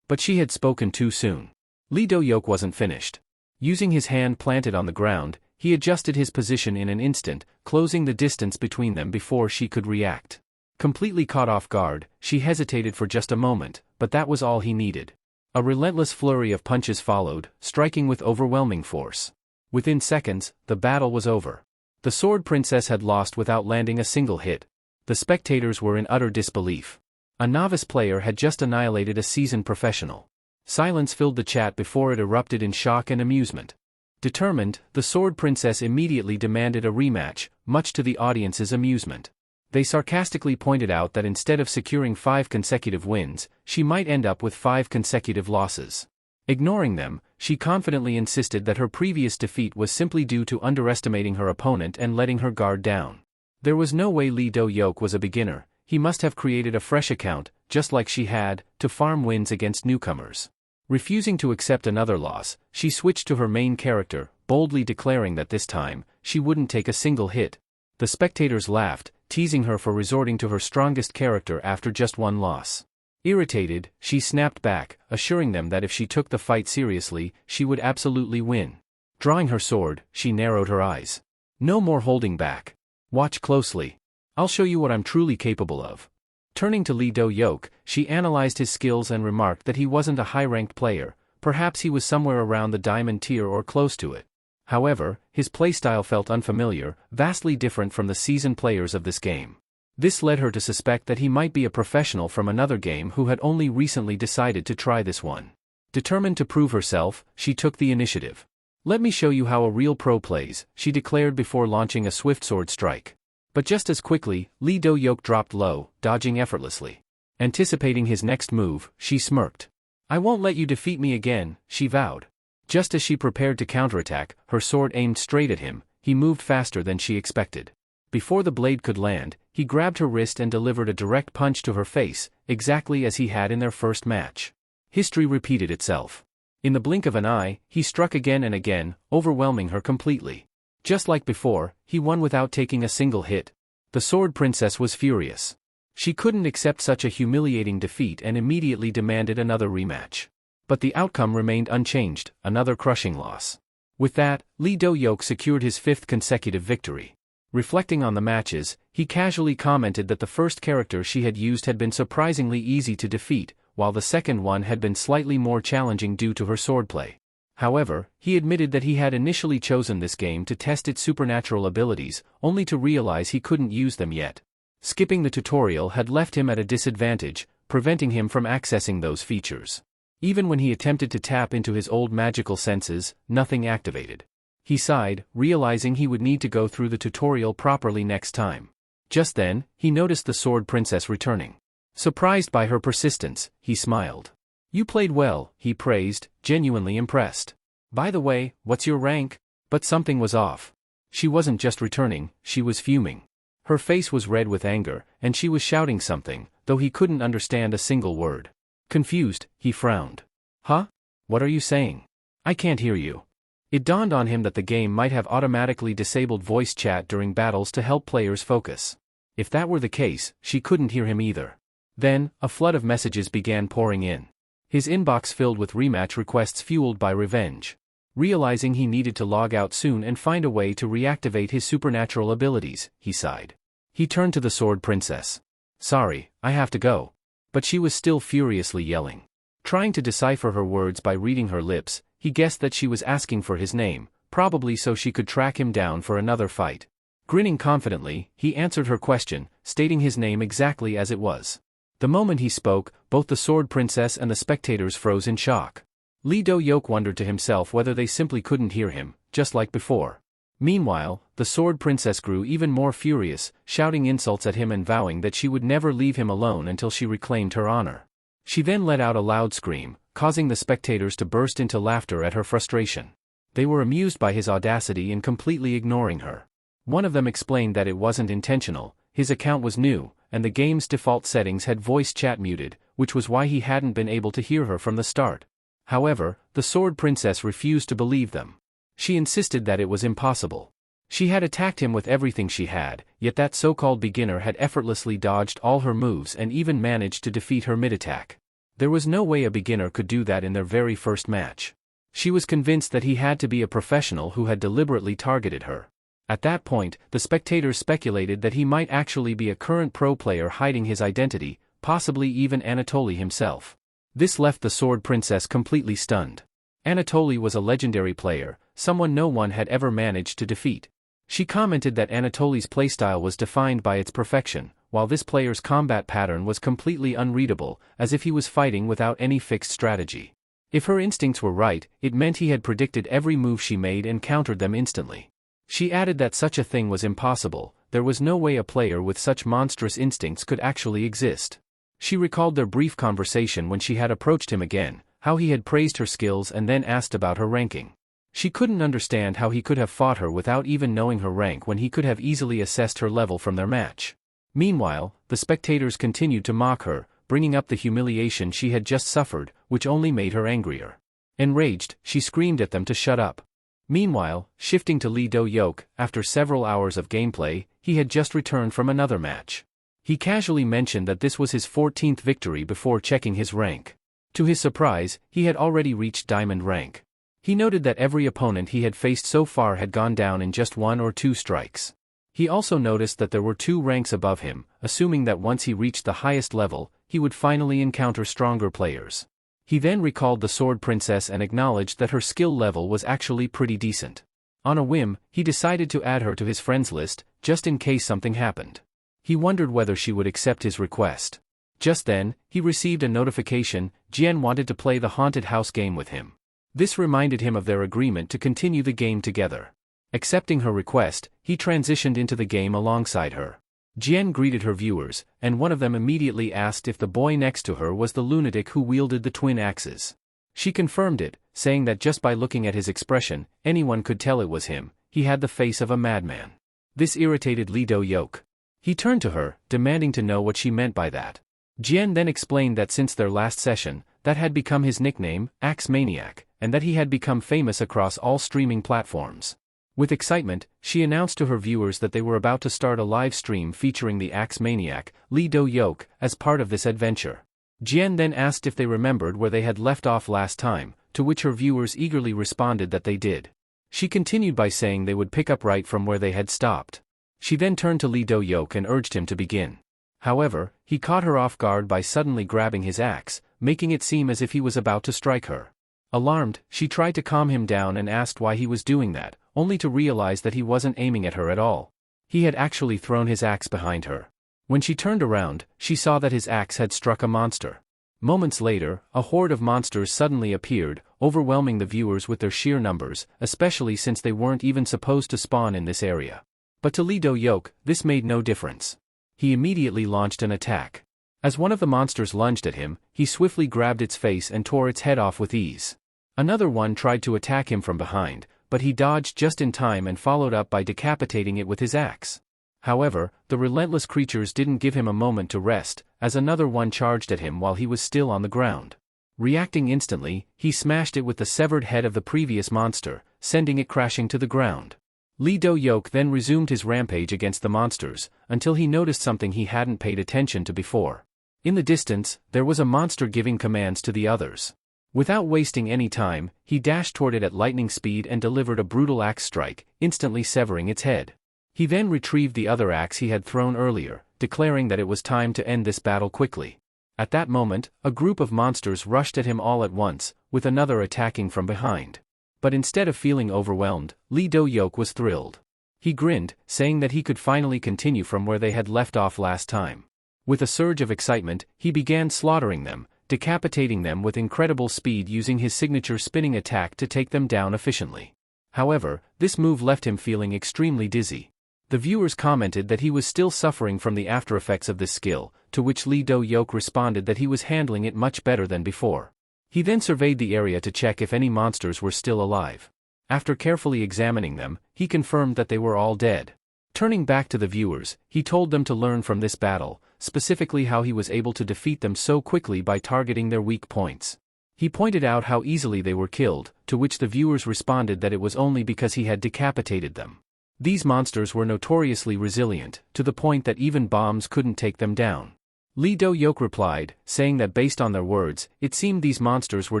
But she had spoken too soon. Lee Do-hyuk wasn't finished. Using his hand planted on the ground, he adjusted his position in an instant, closing the distance between them before she could react. Completely caught off guard, she hesitated for just a moment, but that was all he needed. A relentless flurry of punches followed, striking with overwhelming force. Within seconds, the battle was over. The Sword Princess had lost without landing a single hit. The spectators were in utter disbelief. A novice player had just annihilated a seasoned professional. Silence filled the chat before it erupted in shock and amusement. Determined, the Sword Princess immediately demanded a rematch, much to the audience's amusement. They sarcastically pointed out that instead of securing 5 consecutive wins, she might end up with 5 consecutive losses. Ignoring them, she confidently insisted that her previous defeat was simply due to underestimating her opponent and letting her guard down. There was no way Lee Do-hyuk was a beginner. He must have created a fresh account, just like she had, to farm wins against newcomers. Refusing to accept another loss, she switched to her main character, boldly declaring that this time, she wouldn't take a single hit. The spectators laughed, teasing her for resorting to her strongest character after just one loss. Irritated, she snapped back, assuring them that if she took the fight seriously, she would absolutely win. Drawing her sword, she narrowed her eyes. No more holding back. Watch closely. I'll show you what I'm truly capable of. Turning to Lee Do-hyuk, she analyzed his skills and remarked that he wasn't a high-ranked player, perhaps he was somewhere around the diamond tier or close to it. However, his playstyle felt unfamiliar, vastly different from the seasoned players of this game. This led her to suspect that he might be a professional from another game who had only recently decided to try this one. Determined to prove herself, she took the initiative. "Let me show you how a real pro plays," she declared before launching a swift sword strike. But just as quickly, Lee Do-hyuk dropped low, dodging effortlessly. Anticipating his next move, she smirked. "I won't let you defeat me again," she vowed. Just as she prepared to counterattack, her sword aimed straight at him. He moved faster than she expected. Before the blade could land, he grabbed her wrist and delivered a direct punch to her face, exactly as he had in their first match. History repeated itself. In the blink of an eye, he struck again and again, overwhelming her completely. Just like before, he won without taking a single hit. The Sword Princess was furious. She couldn't accept such a humiliating defeat and immediately demanded another rematch. But the outcome remained unchanged, another crushing loss. With that, Lee Do-hyuk secured his 5th consecutive victory. Reflecting on the matches, he casually commented that the first character she had used had been surprisingly easy to defeat, while the second one had been slightly more challenging due to her swordplay. However, he admitted that he had initially chosen this game to test its supernatural abilities, only to realize he couldn't use them yet. Skipping the tutorial had left him at a disadvantage, preventing him from accessing those features. Even when he attempted to tap into his old magical senses, nothing activated. He sighed, realizing he would need to go through the tutorial properly next time. Just then, he noticed the Sword Princess returning. Surprised by her persistence, he smiled. "You played well," he praised, genuinely impressed. "By the way, what's your rank?" But something was off. She wasn't just returning, she was fuming. Her face was red with anger, and she was shouting something, though he couldn't understand a single word. Confused, he frowned. "Huh? What are you saying? I can't hear you." It dawned on him that the game might have automatically disabled voice chat during battles to help players focus. If that were the case, she couldn't hear him either. Then, a flood of messages began pouring in. His inbox filled with rematch requests fueled by revenge. Realizing he needed to log out soon and find a way to reactivate his supernatural abilities, he sighed. He turned to the Sword Princess. "Sorry, I have to go." But she was still furiously yelling. Trying to decipher her words by reading her lips, he guessed that she was asking for his name, probably so she could track him down for another fight. Grinning confidently, he answered her question, stating his name exactly as it was. The moment he spoke, both the Sword Princess and the spectators froze in shock. Lee Do-hyuk wondered to himself whether they simply couldn't hear him, just like before. Meanwhile, the Sword Princess grew even more furious, shouting insults at him and vowing that she would never leave him alone until she reclaimed her honor. She then let out a loud scream, causing the spectators to burst into laughter at her frustration. They were amused by his audacity in completely ignoring her. One of them explained that it wasn't intentional, his account was new, and the game's default settings had voice chat muted, which was why he hadn't been able to hear her from the start. However, the Sword Princess refused to believe them. She insisted that it was impossible. She had attacked him with everything she had, yet that so-called beginner had effortlessly dodged all her moves and even managed to defeat her mid-attack. There was no way a beginner could do that in their very first match. She was convinced that he had to be a professional who had deliberately targeted her. At that point, the spectators speculated that he might actually be a current pro player hiding his identity, possibly even Anatoly himself. This left the Sword Princess completely stunned. Anatoly was a legendary player, someone no one had ever managed to defeat. She commented that Anatoly's playstyle was defined by its perfection, while this player's combat pattern was completely unreadable, as if he was fighting without any fixed strategy. If her instincts were right, it meant he had predicted every move she made and countered them instantly. She added that such a thing was impossible, there was no way a player with such monstrous instincts could actually exist. She recalled their brief conversation when she had approached him again, how he had praised her skills and then asked about her ranking. She couldn't understand how he could have fought her without even knowing her rank when he could have easily assessed her level from their match. Meanwhile, the spectators continued to mock her, bringing up the humiliation she had just suffered, which only made her angrier. Enraged, she screamed at them to shut up. Meanwhile, shifting to Lee Do-hyuk, after several hours of gameplay, he had just returned from another match. He casually mentioned that this was his 14th victory before checking his rank. To his surprise, he had already reached diamond rank. He noted that every opponent he had faced so far had gone down in just 1 or 2 strikes. He also noticed that there were 2 ranks above him, assuming that once he reached the highest level, he would finally encounter stronger players. He then recalled the Sword Princess and acknowledged that her skill level was actually pretty decent. On a whim, he decided to add her to his friends list, just in case something happened. He wondered whether she would accept his request. Just then, he received a notification. Jian wanted to play the haunted house game with him. This reminded him of their agreement to continue the game together. Accepting her request, he transitioned into the game alongside her. Jian greeted her viewers, and one of them immediately asked if the boy next to her was the lunatic who wielded the twin axes. She confirmed it, saying that just by looking at his expression, anyone could tell it was him. He had the face of a madman. This irritated Lee Do-hyuk. He turned to her, demanding to know what she meant by that. Jian then explained that since their last session, that had become his nickname, Axe Maniac, and that he had become famous across all streaming platforms. With excitement, she announced to her viewers that they were about to start a live stream featuring the Axe Maniac, Lee Do-hyuk, as part of this adventure. Jian then asked if they remembered where they had left off last time, to which her viewers eagerly responded that they did. She continued by saying they would pick up right from where they had stopped. She then turned to Lee Do-hyuk and urged him to begin. However, he caught her off guard by suddenly grabbing his axe, making it seem as if he was about to strike her. Alarmed, she tried to calm him down and asked why he was doing that, only to realize that he wasn't aiming at her at all. He had actually thrown his axe behind her. When she turned around, she saw that his axe had struck a monster. Moments later, a horde of monsters suddenly appeared, overwhelming the viewers with their sheer numbers, especially since they weren't even supposed to spawn in this area. But to Lee Do-hyuk, this made no difference. He immediately launched an attack. As one of the monsters lunged at him, he swiftly grabbed its face and tore its head off with ease. Another one tried to attack him from behind, but he dodged just in time and followed up by decapitating it with his axe. However, the relentless creatures didn't give him a moment to rest, as another one charged at him while he was still on the ground. Reacting instantly, he smashed it with the severed head of the previous monster, sending it crashing to the ground. Lee Do-hyuk then resumed his rampage against the monsters, until he noticed something he hadn't paid attention to before. In the distance, there was a monster giving commands to the others. Without wasting any time, he dashed toward it at lightning speed and delivered a brutal axe strike, instantly severing its head. He then retrieved the other axe he had thrown earlier, declaring that it was time to end this battle quickly. At that moment, a group of monsters rushed at him all at once, with another attacking from behind. But instead of feeling overwhelmed, Lee Do-hyuk was thrilled. He grinned, saying that he could finally continue from where they had left off last time. With a surge of excitement, he began slaughtering them, decapitating them with incredible speed using his signature spinning attack to take them down efficiently. However, this move left him feeling extremely dizzy. The viewers commented that he was still suffering from the after effects of this skill, to which Lee Do-hyuk responded that he was handling it much better than before. He then surveyed the area to check if any monsters were still alive. After carefully examining them, he confirmed that they were all dead. Turning back to the viewers, he told them to learn from this battle, specifically how he was able to defeat them so quickly by targeting their weak points. He pointed out how easily they were killed, to which the viewers responded that it was only because he had decapitated them. These monsters were notoriously resilient, to the point that even bombs couldn't take them down. Lee Do-hyuk replied, saying that based on their words, it seemed these monsters were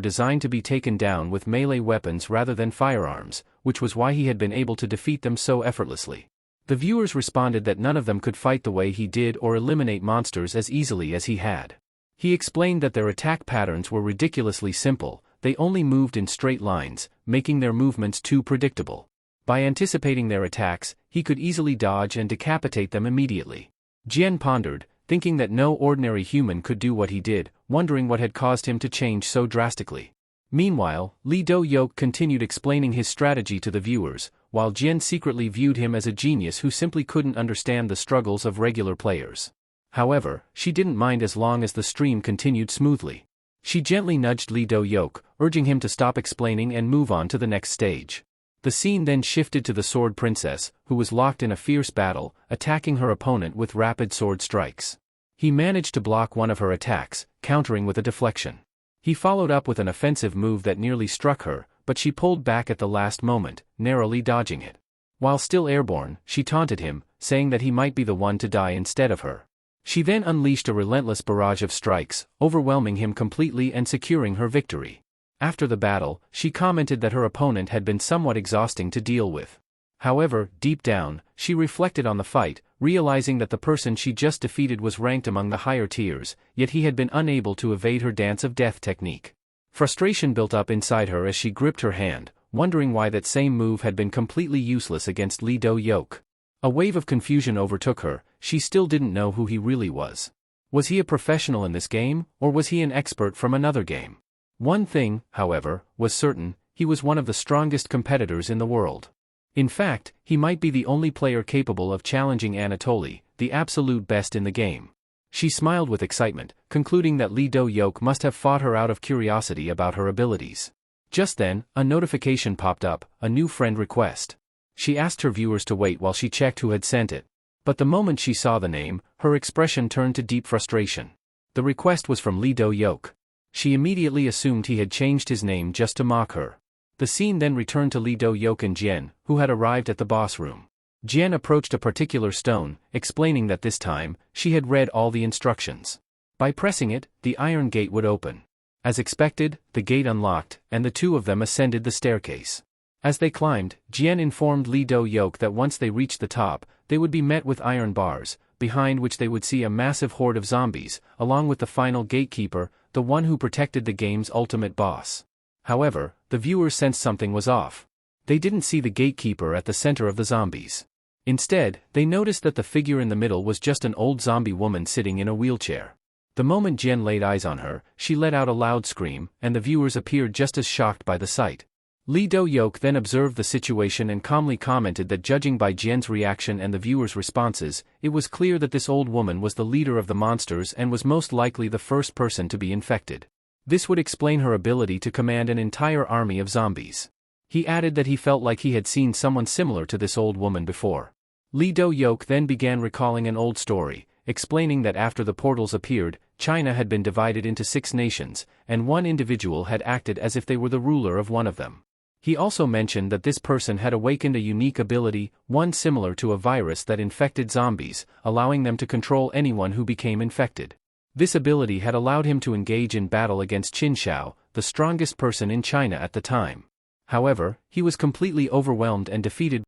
designed to be taken down with melee weapons rather than firearms, which was why he had been able to defeat them so effortlessly. The viewers responded that none of them could fight the way he did or eliminate monsters as easily as he had. He explained that their attack patterns were ridiculously simple, they only moved in straight lines, making their movements too predictable. By anticipating their attacks, he could easily dodge and decapitate them immediately. Jian pondered, thinking that no ordinary human could do what he did, wondering what had caused him to change so drastically. Meanwhile, Lee Do-hyuk continued explaining his strategy to the viewers, while Jian secretly viewed him as a genius who simply couldn't understand the struggles of regular players. However, she didn't mind as long as the stream continued smoothly. She gently nudged Lee Do-hyuk, urging him to stop explaining and move on to the next stage. The scene then shifted to the Sword Princess, who was locked in a fierce battle, attacking her opponent with rapid sword strikes. He managed to block one of her attacks, countering with a deflection. He followed up with an offensive move that nearly struck her, but she pulled back at the last moment, narrowly dodging it. While still airborne, she taunted him, saying that he might be the one to die instead of her. She then unleashed a relentless barrage of strikes, overwhelming him completely and securing her victory. After the battle, she commented that her opponent had been somewhat exhausting to deal with. However, deep down, she reflected on the fight, realizing that the person she just defeated was ranked among the higher tiers, yet he had been unable to evade her dance of death technique. Frustration built up inside her as she gripped her hand, wondering why that same move had been completely useless against Lee Do-hyuk. A wave of confusion overtook her. She still didn't know who he really was. Was he a professional in this game, or was he an expert from another game? One thing, however, was certain: he was one of the strongest competitors in the world. In fact, he might be the only player capable of challenging Anatoly, the absolute best in the game. She smiled with excitement, concluding that Lee Do-hyuk must have fought her out of curiosity about her abilities. Just then, a notification popped up, a new friend request. She asked her viewers to wait while she checked who had sent it. But the moment she saw the name, her expression turned to deep frustration. The request was from Lee Do-hyuk. She immediately assumed he had changed his name just to mock her. The scene then returned to Lee Do-hyuk and Jian, who had arrived at the boss room. Jian approached a particular stone, explaining that this time, she had read all the instructions. By pressing it, the iron gate would open. As expected, the gate unlocked, and the two of them ascended the staircase. As they climbed, Jian informed Lee Do-hyuk that once they reached the top, they would be met with iron bars, behind which they would see a massive horde of zombies, along with the final gatekeeper, the one who protected the game's ultimate boss. However, the viewers sensed something was off. They didn't see the gatekeeper at the center of the zombies. Instead, they noticed that the figure in the middle was just an old zombie woman sitting in a wheelchair. The moment Jian laid eyes on her, she let out a loud scream, and the viewers appeared just as shocked by the sight. Lee Do-hyuk then observed the situation and calmly commented that judging by Jian's reaction and the viewers' responses, it was clear that this old woman was the leader of the monsters and was most likely the first person to be infected. This would explain her ability to command an entire army of zombies. He added that he felt like he had seen someone similar to this old woman before. Lee Do-hyuk then began recalling an old story, explaining that after the portals appeared, China had been divided into 6 nations, and one individual had acted as if they were the ruler of one of them. He also mentioned that this person had awakened a unique ability, one similar to a virus that infected zombies, allowing them to control anyone who became infected. This ability had allowed him to engage in battle against Qin Shao, the strongest person in China at the time. However, he was completely overwhelmed and defeated.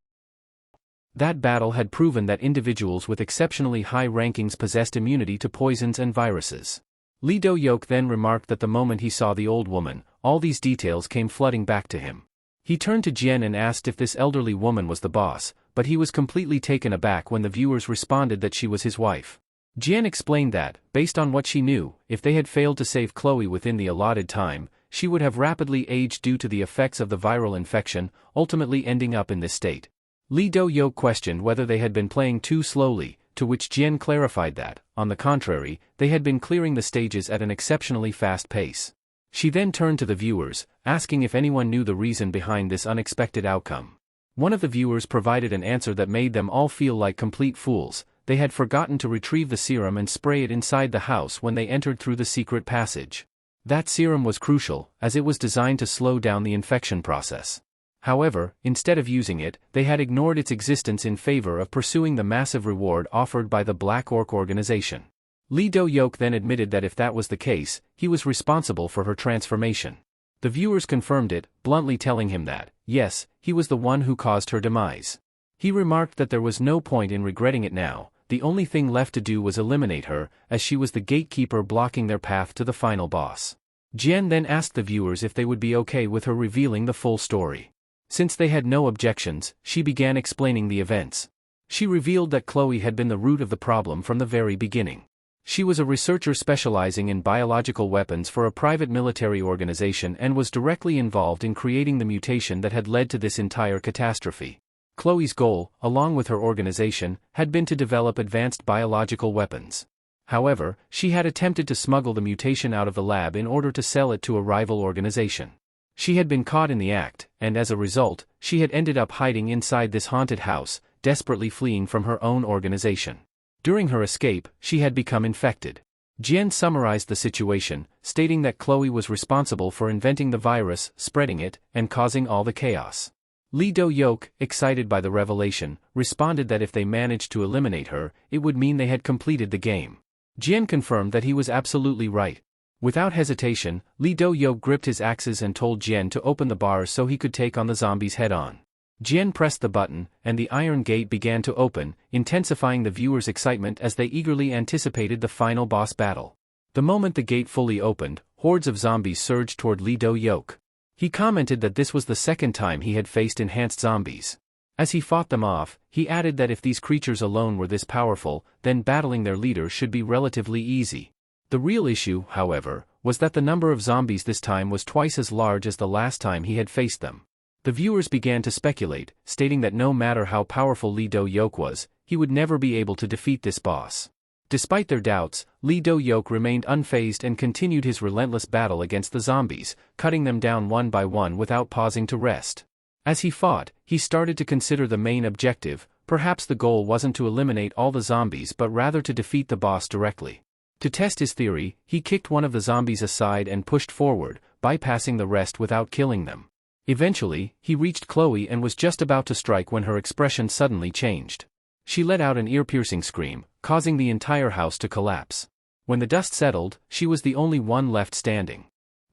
That battle had proven that individuals with exceptionally high rankings possessed immunity to poisons and viruses. Lee Do-hyuk then remarked that the moment he saw the old woman, all these details came flooding back to him. He turned to Jian and asked if this elderly woman was the boss, but he was completely taken aback when the viewers responded that she was his wife. Jian explained that, based on what she knew, if they had failed to save Chloe within the allotted time, she would have rapidly aged due to the effects of the viral infection, ultimately ending up in this state. Lee Do-hyuk questioned whether they had been playing too slowly, to which Jian clarified that, on the contrary, they had been clearing the stages at an exceptionally fast pace. She then turned to the viewers, asking if anyone knew the reason behind this unexpected outcome. One of the viewers provided an answer that made them all feel like complete fools. They had forgotten to retrieve the serum and spray it inside the house when they entered through the secret passage. That serum was crucial, as it was designed to slow down the infection process. However, instead of using it, they had ignored its existence in favor of pursuing the massive reward offered by the Black Orc organization. Lee Do-hyuk then admitted that if that was the case, he was responsible for her transformation. The viewers confirmed it, bluntly telling him that, yes, he was the one who caused her demise. He remarked that there was no point in regretting it now. The only thing left to do was eliminate her, as she was the gatekeeper blocking their path to the final boss. Jian then asked the viewers if they would be okay with her revealing the full story. Since they had no objections, she began explaining the events. She revealed that Chloe had been the root of the problem from the very beginning. She was a researcher specializing in biological weapons for a private military organization and was directly involved in creating the mutation that had led to this entire catastrophe. Chloe's goal, along with her organization, had been to develop advanced biological weapons. However, she had attempted to smuggle the mutation out of the lab in order to sell it to a rival organization. She had been caught in the act, and as a result, she had ended up hiding inside this haunted house, desperately fleeing from her own organization. During her escape, she had become infected. Jian summarized the situation, stating that Chloe was responsible for inventing the virus, spreading it, and causing all the chaos. Lee Do-hyuk, excited by the revelation, responded that if they managed to eliminate her, it would mean they had completed the game. Jian confirmed that he was absolutely right. Without hesitation, Lee Do-hyuk gripped his axes and told Jian to open the bars so he could take on the zombies head-on. Jian pressed the button, and the iron gate began to open, intensifying the viewers' excitement as they eagerly anticipated the final boss battle. The moment the gate fully opened, hordes of zombies surged toward Lee Do-hyuk. He commented that this was the second time he had faced enhanced zombies. As he fought them off, he added that if these creatures alone were this powerful, then battling their leader should be relatively easy. The real issue, however, was that the number of zombies this time was twice as large as the last time he had faced them. The viewers began to speculate, stating that no matter how powerful Lee Do-hyuk was, he would never be able to defeat this boss. Despite their doubts, Lee Do-hyuk remained unfazed and continued his relentless battle against the zombies, cutting them down one by one without pausing to rest. As he fought, he started to consider the main objective. Perhaps the goal wasn't to eliminate all the zombies but rather to defeat the boss directly. To test his theory, he kicked one of the zombies aside and pushed forward, bypassing the rest without killing them. Eventually, he reached Chloe and was just about to strike when her expression suddenly changed. She let out an ear-piercing scream, causing the entire house to collapse. When the dust settled, she was the only one left standing.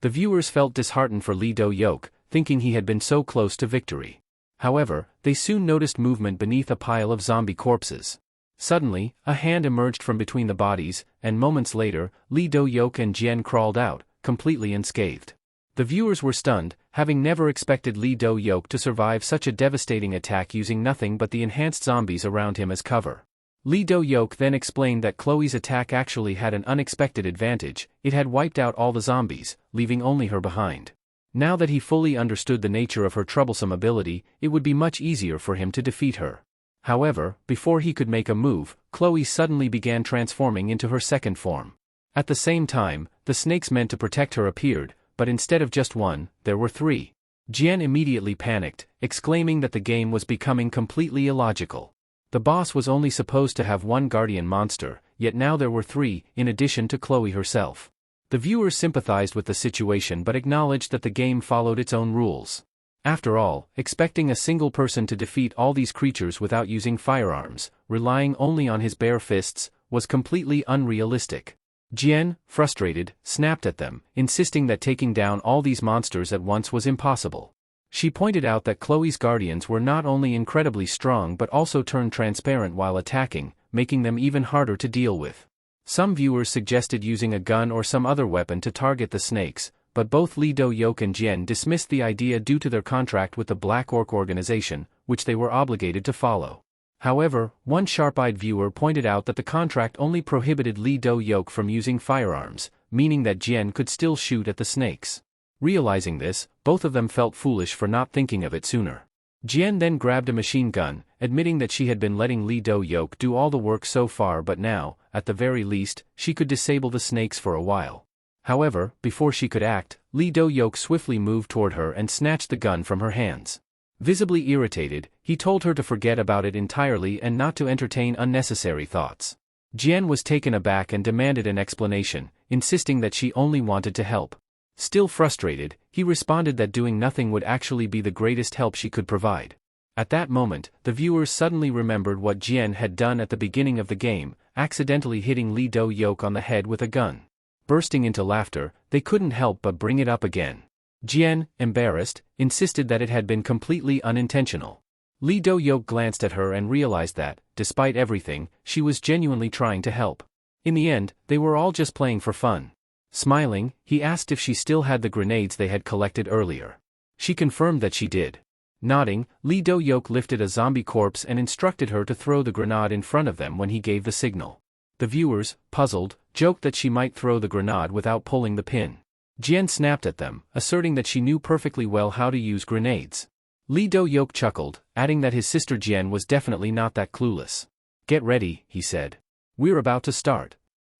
The viewers felt disheartened for Lee Do-hyuk, thinking he had been so close to victory. However, they soon noticed movement beneath a pile of zombie corpses. Suddenly, a hand emerged from between the bodies, and moments later, Lee Do-hyuk and Jian crawled out, completely unscathed. The viewers were stunned, having never expected Lee Do-hyuk to survive such a devastating attack using nothing but the enhanced zombies around him as cover. Lee Do-hyuk then explained that Chloe's attack actually had an unexpected advantage. It had wiped out all the zombies, leaving only her behind. Now that he fully understood the nature of her troublesome ability, it would be much easier for him to defeat her. However, before he could make a move, Chloe suddenly began transforming into her second form. At the same time, the snakes meant to protect her appeared, but instead of just one, there were three. Jian immediately panicked, exclaiming that the game was becoming completely illogical. The boss was only supposed to have one guardian monster, yet now there were three, in addition to Chloe herself. The viewers sympathized with the situation but acknowledged that the game followed its own rules. After all, expecting a single person to defeat all these creatures without using firearms, relying only on his bare fists, was completely unrealistic. Jian, frustrated, snapped at them, insisting that taking down all these monsters at once was impossible. She pointed out that Chloe's guardians were not only incredibly strong but also turned transparent while attacking, making them even harder to deal with. Some viewers suggested using a gun or some other weapon to target the snakes, but both Lee Do-hyuk and Jian dismissed the idea due to their contract with the Black Orc organization, which they were obligated to follow. However, one sharp-eyed viewer pointed out that the contract only prohibited Lee Do-hyuk from using firearms, meaning that Jian could still shoot at the snakes. Realizing this, both of them felt foolish for not thinking of it sooner. Jian then grabbed a machine gun, admitting that she had been letting Lee Do-hyuk do all the work so far but now, at the very least, she could disable the snakes for a while. However, before she could act, Lee Do-hyuk swiftly moved toward her and snatched the gun from her hands. Visibly irritated, he told her to forget about it entirely and not to entertain unnecessary thoughts. Jian was taken aback and demanded an explanation, insisting that she only wanted to help. Still frustrated, he responded that doing nothing would actually be the greatest help she could provide. At that moment, the viewers suddenly remembered what Jian had done at the beginning of the game, accidentally hitting Lee Do-hyuk on the head with a gun. Bursting into laughter, they couldn't help but bring it up again. Jian, embarrassed, insisted that it had been completely unintentional. Lee Do-hyuk glanced at her and realized that, despite everything, she was genuinely trying to help. In the end, they were all just playing for fun. Smiling, he asked if she still had the grenades they had collected earlier. She confirmed that she did. Nodding, Lee Do-hyuk lifted a zombie corpse and instructed her to throw the grenade in front of them when he gave the signal. The viewers, puzzled, joked that she might throw the grenade without pulling the pin. Jian snapped at them, asserting that she knew perfectly well how to use grenades. Li Do-yok chuckled, adding that his sister Jian was definitely not that clueless. "Get ready," he said. "We're about to start."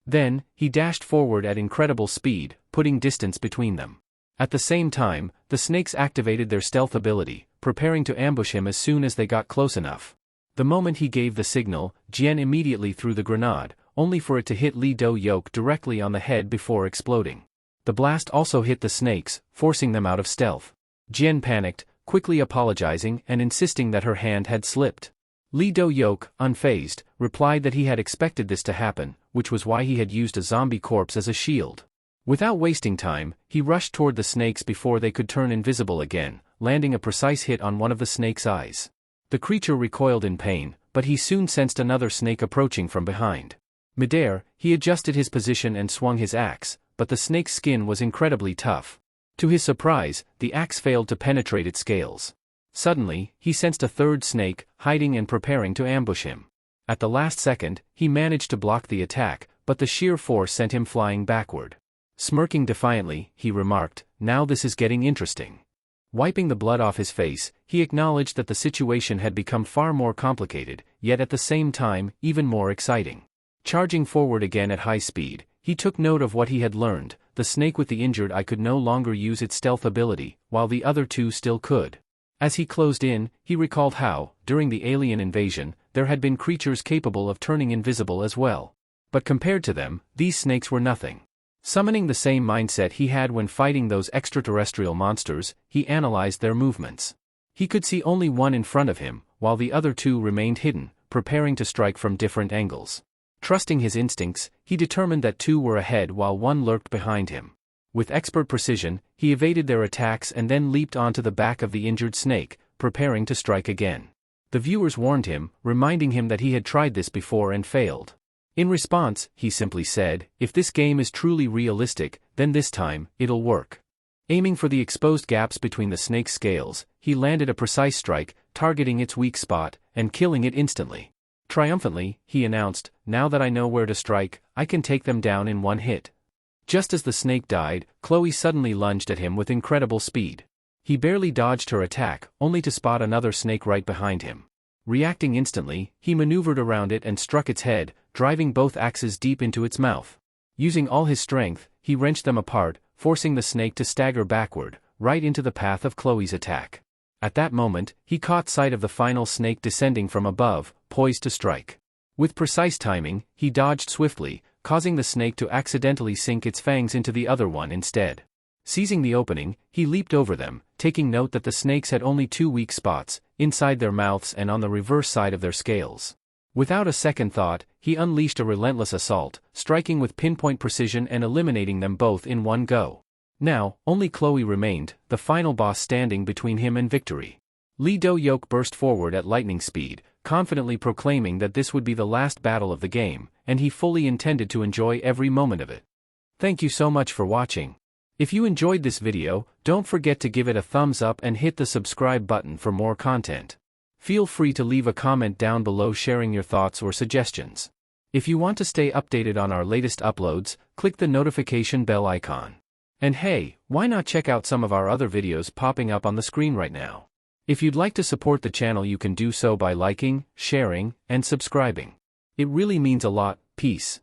Then, he dashed forward at incredible speed, putting distance between them. At the same time, the snakes activated their stealth ability, preparing to ambush him as soon as they got close enough. The moment he gave the signal, Jian immediately threw the grenade, only for it to hit Li Do-yok directly on the head before exploding. The blast also hit the snakes, forcing them out of stealth. Jian panicked, quickly apologizing and insisting that her hand had slipped. Li Do-yok, unfazed, replied that he had expected this to happen, which was why he had used a zombie corpse as a shield. Without wasting time, he rushed toward the snakes before they could turn invisible again, landing a precise hit on one of the snake's eyes. The creature recoiled in pain, but he soon sensed another snake approaching from behind. Midair, he adjusted his position and swung his axe, but the snake's skin was incredibly tough. To his surprise, the axe failed to penetrate its scales. Suddenly, he sensed a third snake, hiding and preparing to ambush him. At the last second, he managed to block the attack, but the sheer force sent him flying backward. Smirking defiantly, he remarked, "Now this is getting interesting." Wiping the blood off his face, he acknowledged that the situation had become far more complicated, yet at the same time, even more exciting. Charging forward again at high speed, he took note of what he had learned. The snake with the injured eye could no longer use its stealth ability, while the other two still could. As he closed in, he recalled how, during the alien invasion, there had been creatures capable of turning invisible as well. But compared to them, these snakes were nothing. Summoning the same mindset he had when fighting those extraterrestrial monsters, he analyzed their movements. He could see only one in front of him, while the other two remained hidden, preparing to strike from different angles. Trusting his instincts, he determined that two were ahead while one lurked behind him. With expert precision, he evaded their attacks and then leaped onto the back of the injured snake, preparing to strike again. The viewers warned him, reminding him that he had tried this before and failed. In response, he simply said, "If this game is truly realistic, then this time, it'll work." Aiming for the exposed gaps between the snake's scales, he landed a precise strike, targeting its weak spot, and killing it instantly. Triumphantly, he announced, "Now that I know where to strike, I can take them down in one hit." Just as the snake died, Chloe suddenly lunged at him with incredible speed. He barely dodged her attack, only to spot another snake right behind him. Reacting instantly, he maneuvered around it and struck its head, driving both axes deep into its mouth. Using all his strength, he wrenched them apart, forcing the snake to stagger backward, right into the path of Chloe's attack. At that moment, he caught sight of the final snake descending from above, poised to strike. With precise timing, he dodged swiftly, causing the snake to accidentally sink its fangs into the other one instead. Seizing the opening, he leaped over them, taking note that the snakes had only two weak spots, inside their mouths and on the reverse side of their scales. Without a second thought, he unleashed a relentless assault, striking with pinpoint precision and eliminating them both in one go. Now, only Chloe remained, the final boss standing between him and victory. Li Do-yok burst forward at lightning speed, confidently proclaiming that this would be the last battle of the game, and he fully intended to enjoy every moment of it. Thank you so much for watching. If you enjoyed this video, don't forget to give it a thumbs up and hit the subscribe button for more content. Feel free to leave a comment down below sharing your thoughts or suggestions. If you want to stay updated on our latest uploads, click the notification bell icon. And hey, why not check out some of our other videos popping up on the screen right now? If you'd like to support the channel, you can do so by liking, sharing, and subscribing. It really means a lot. Peace.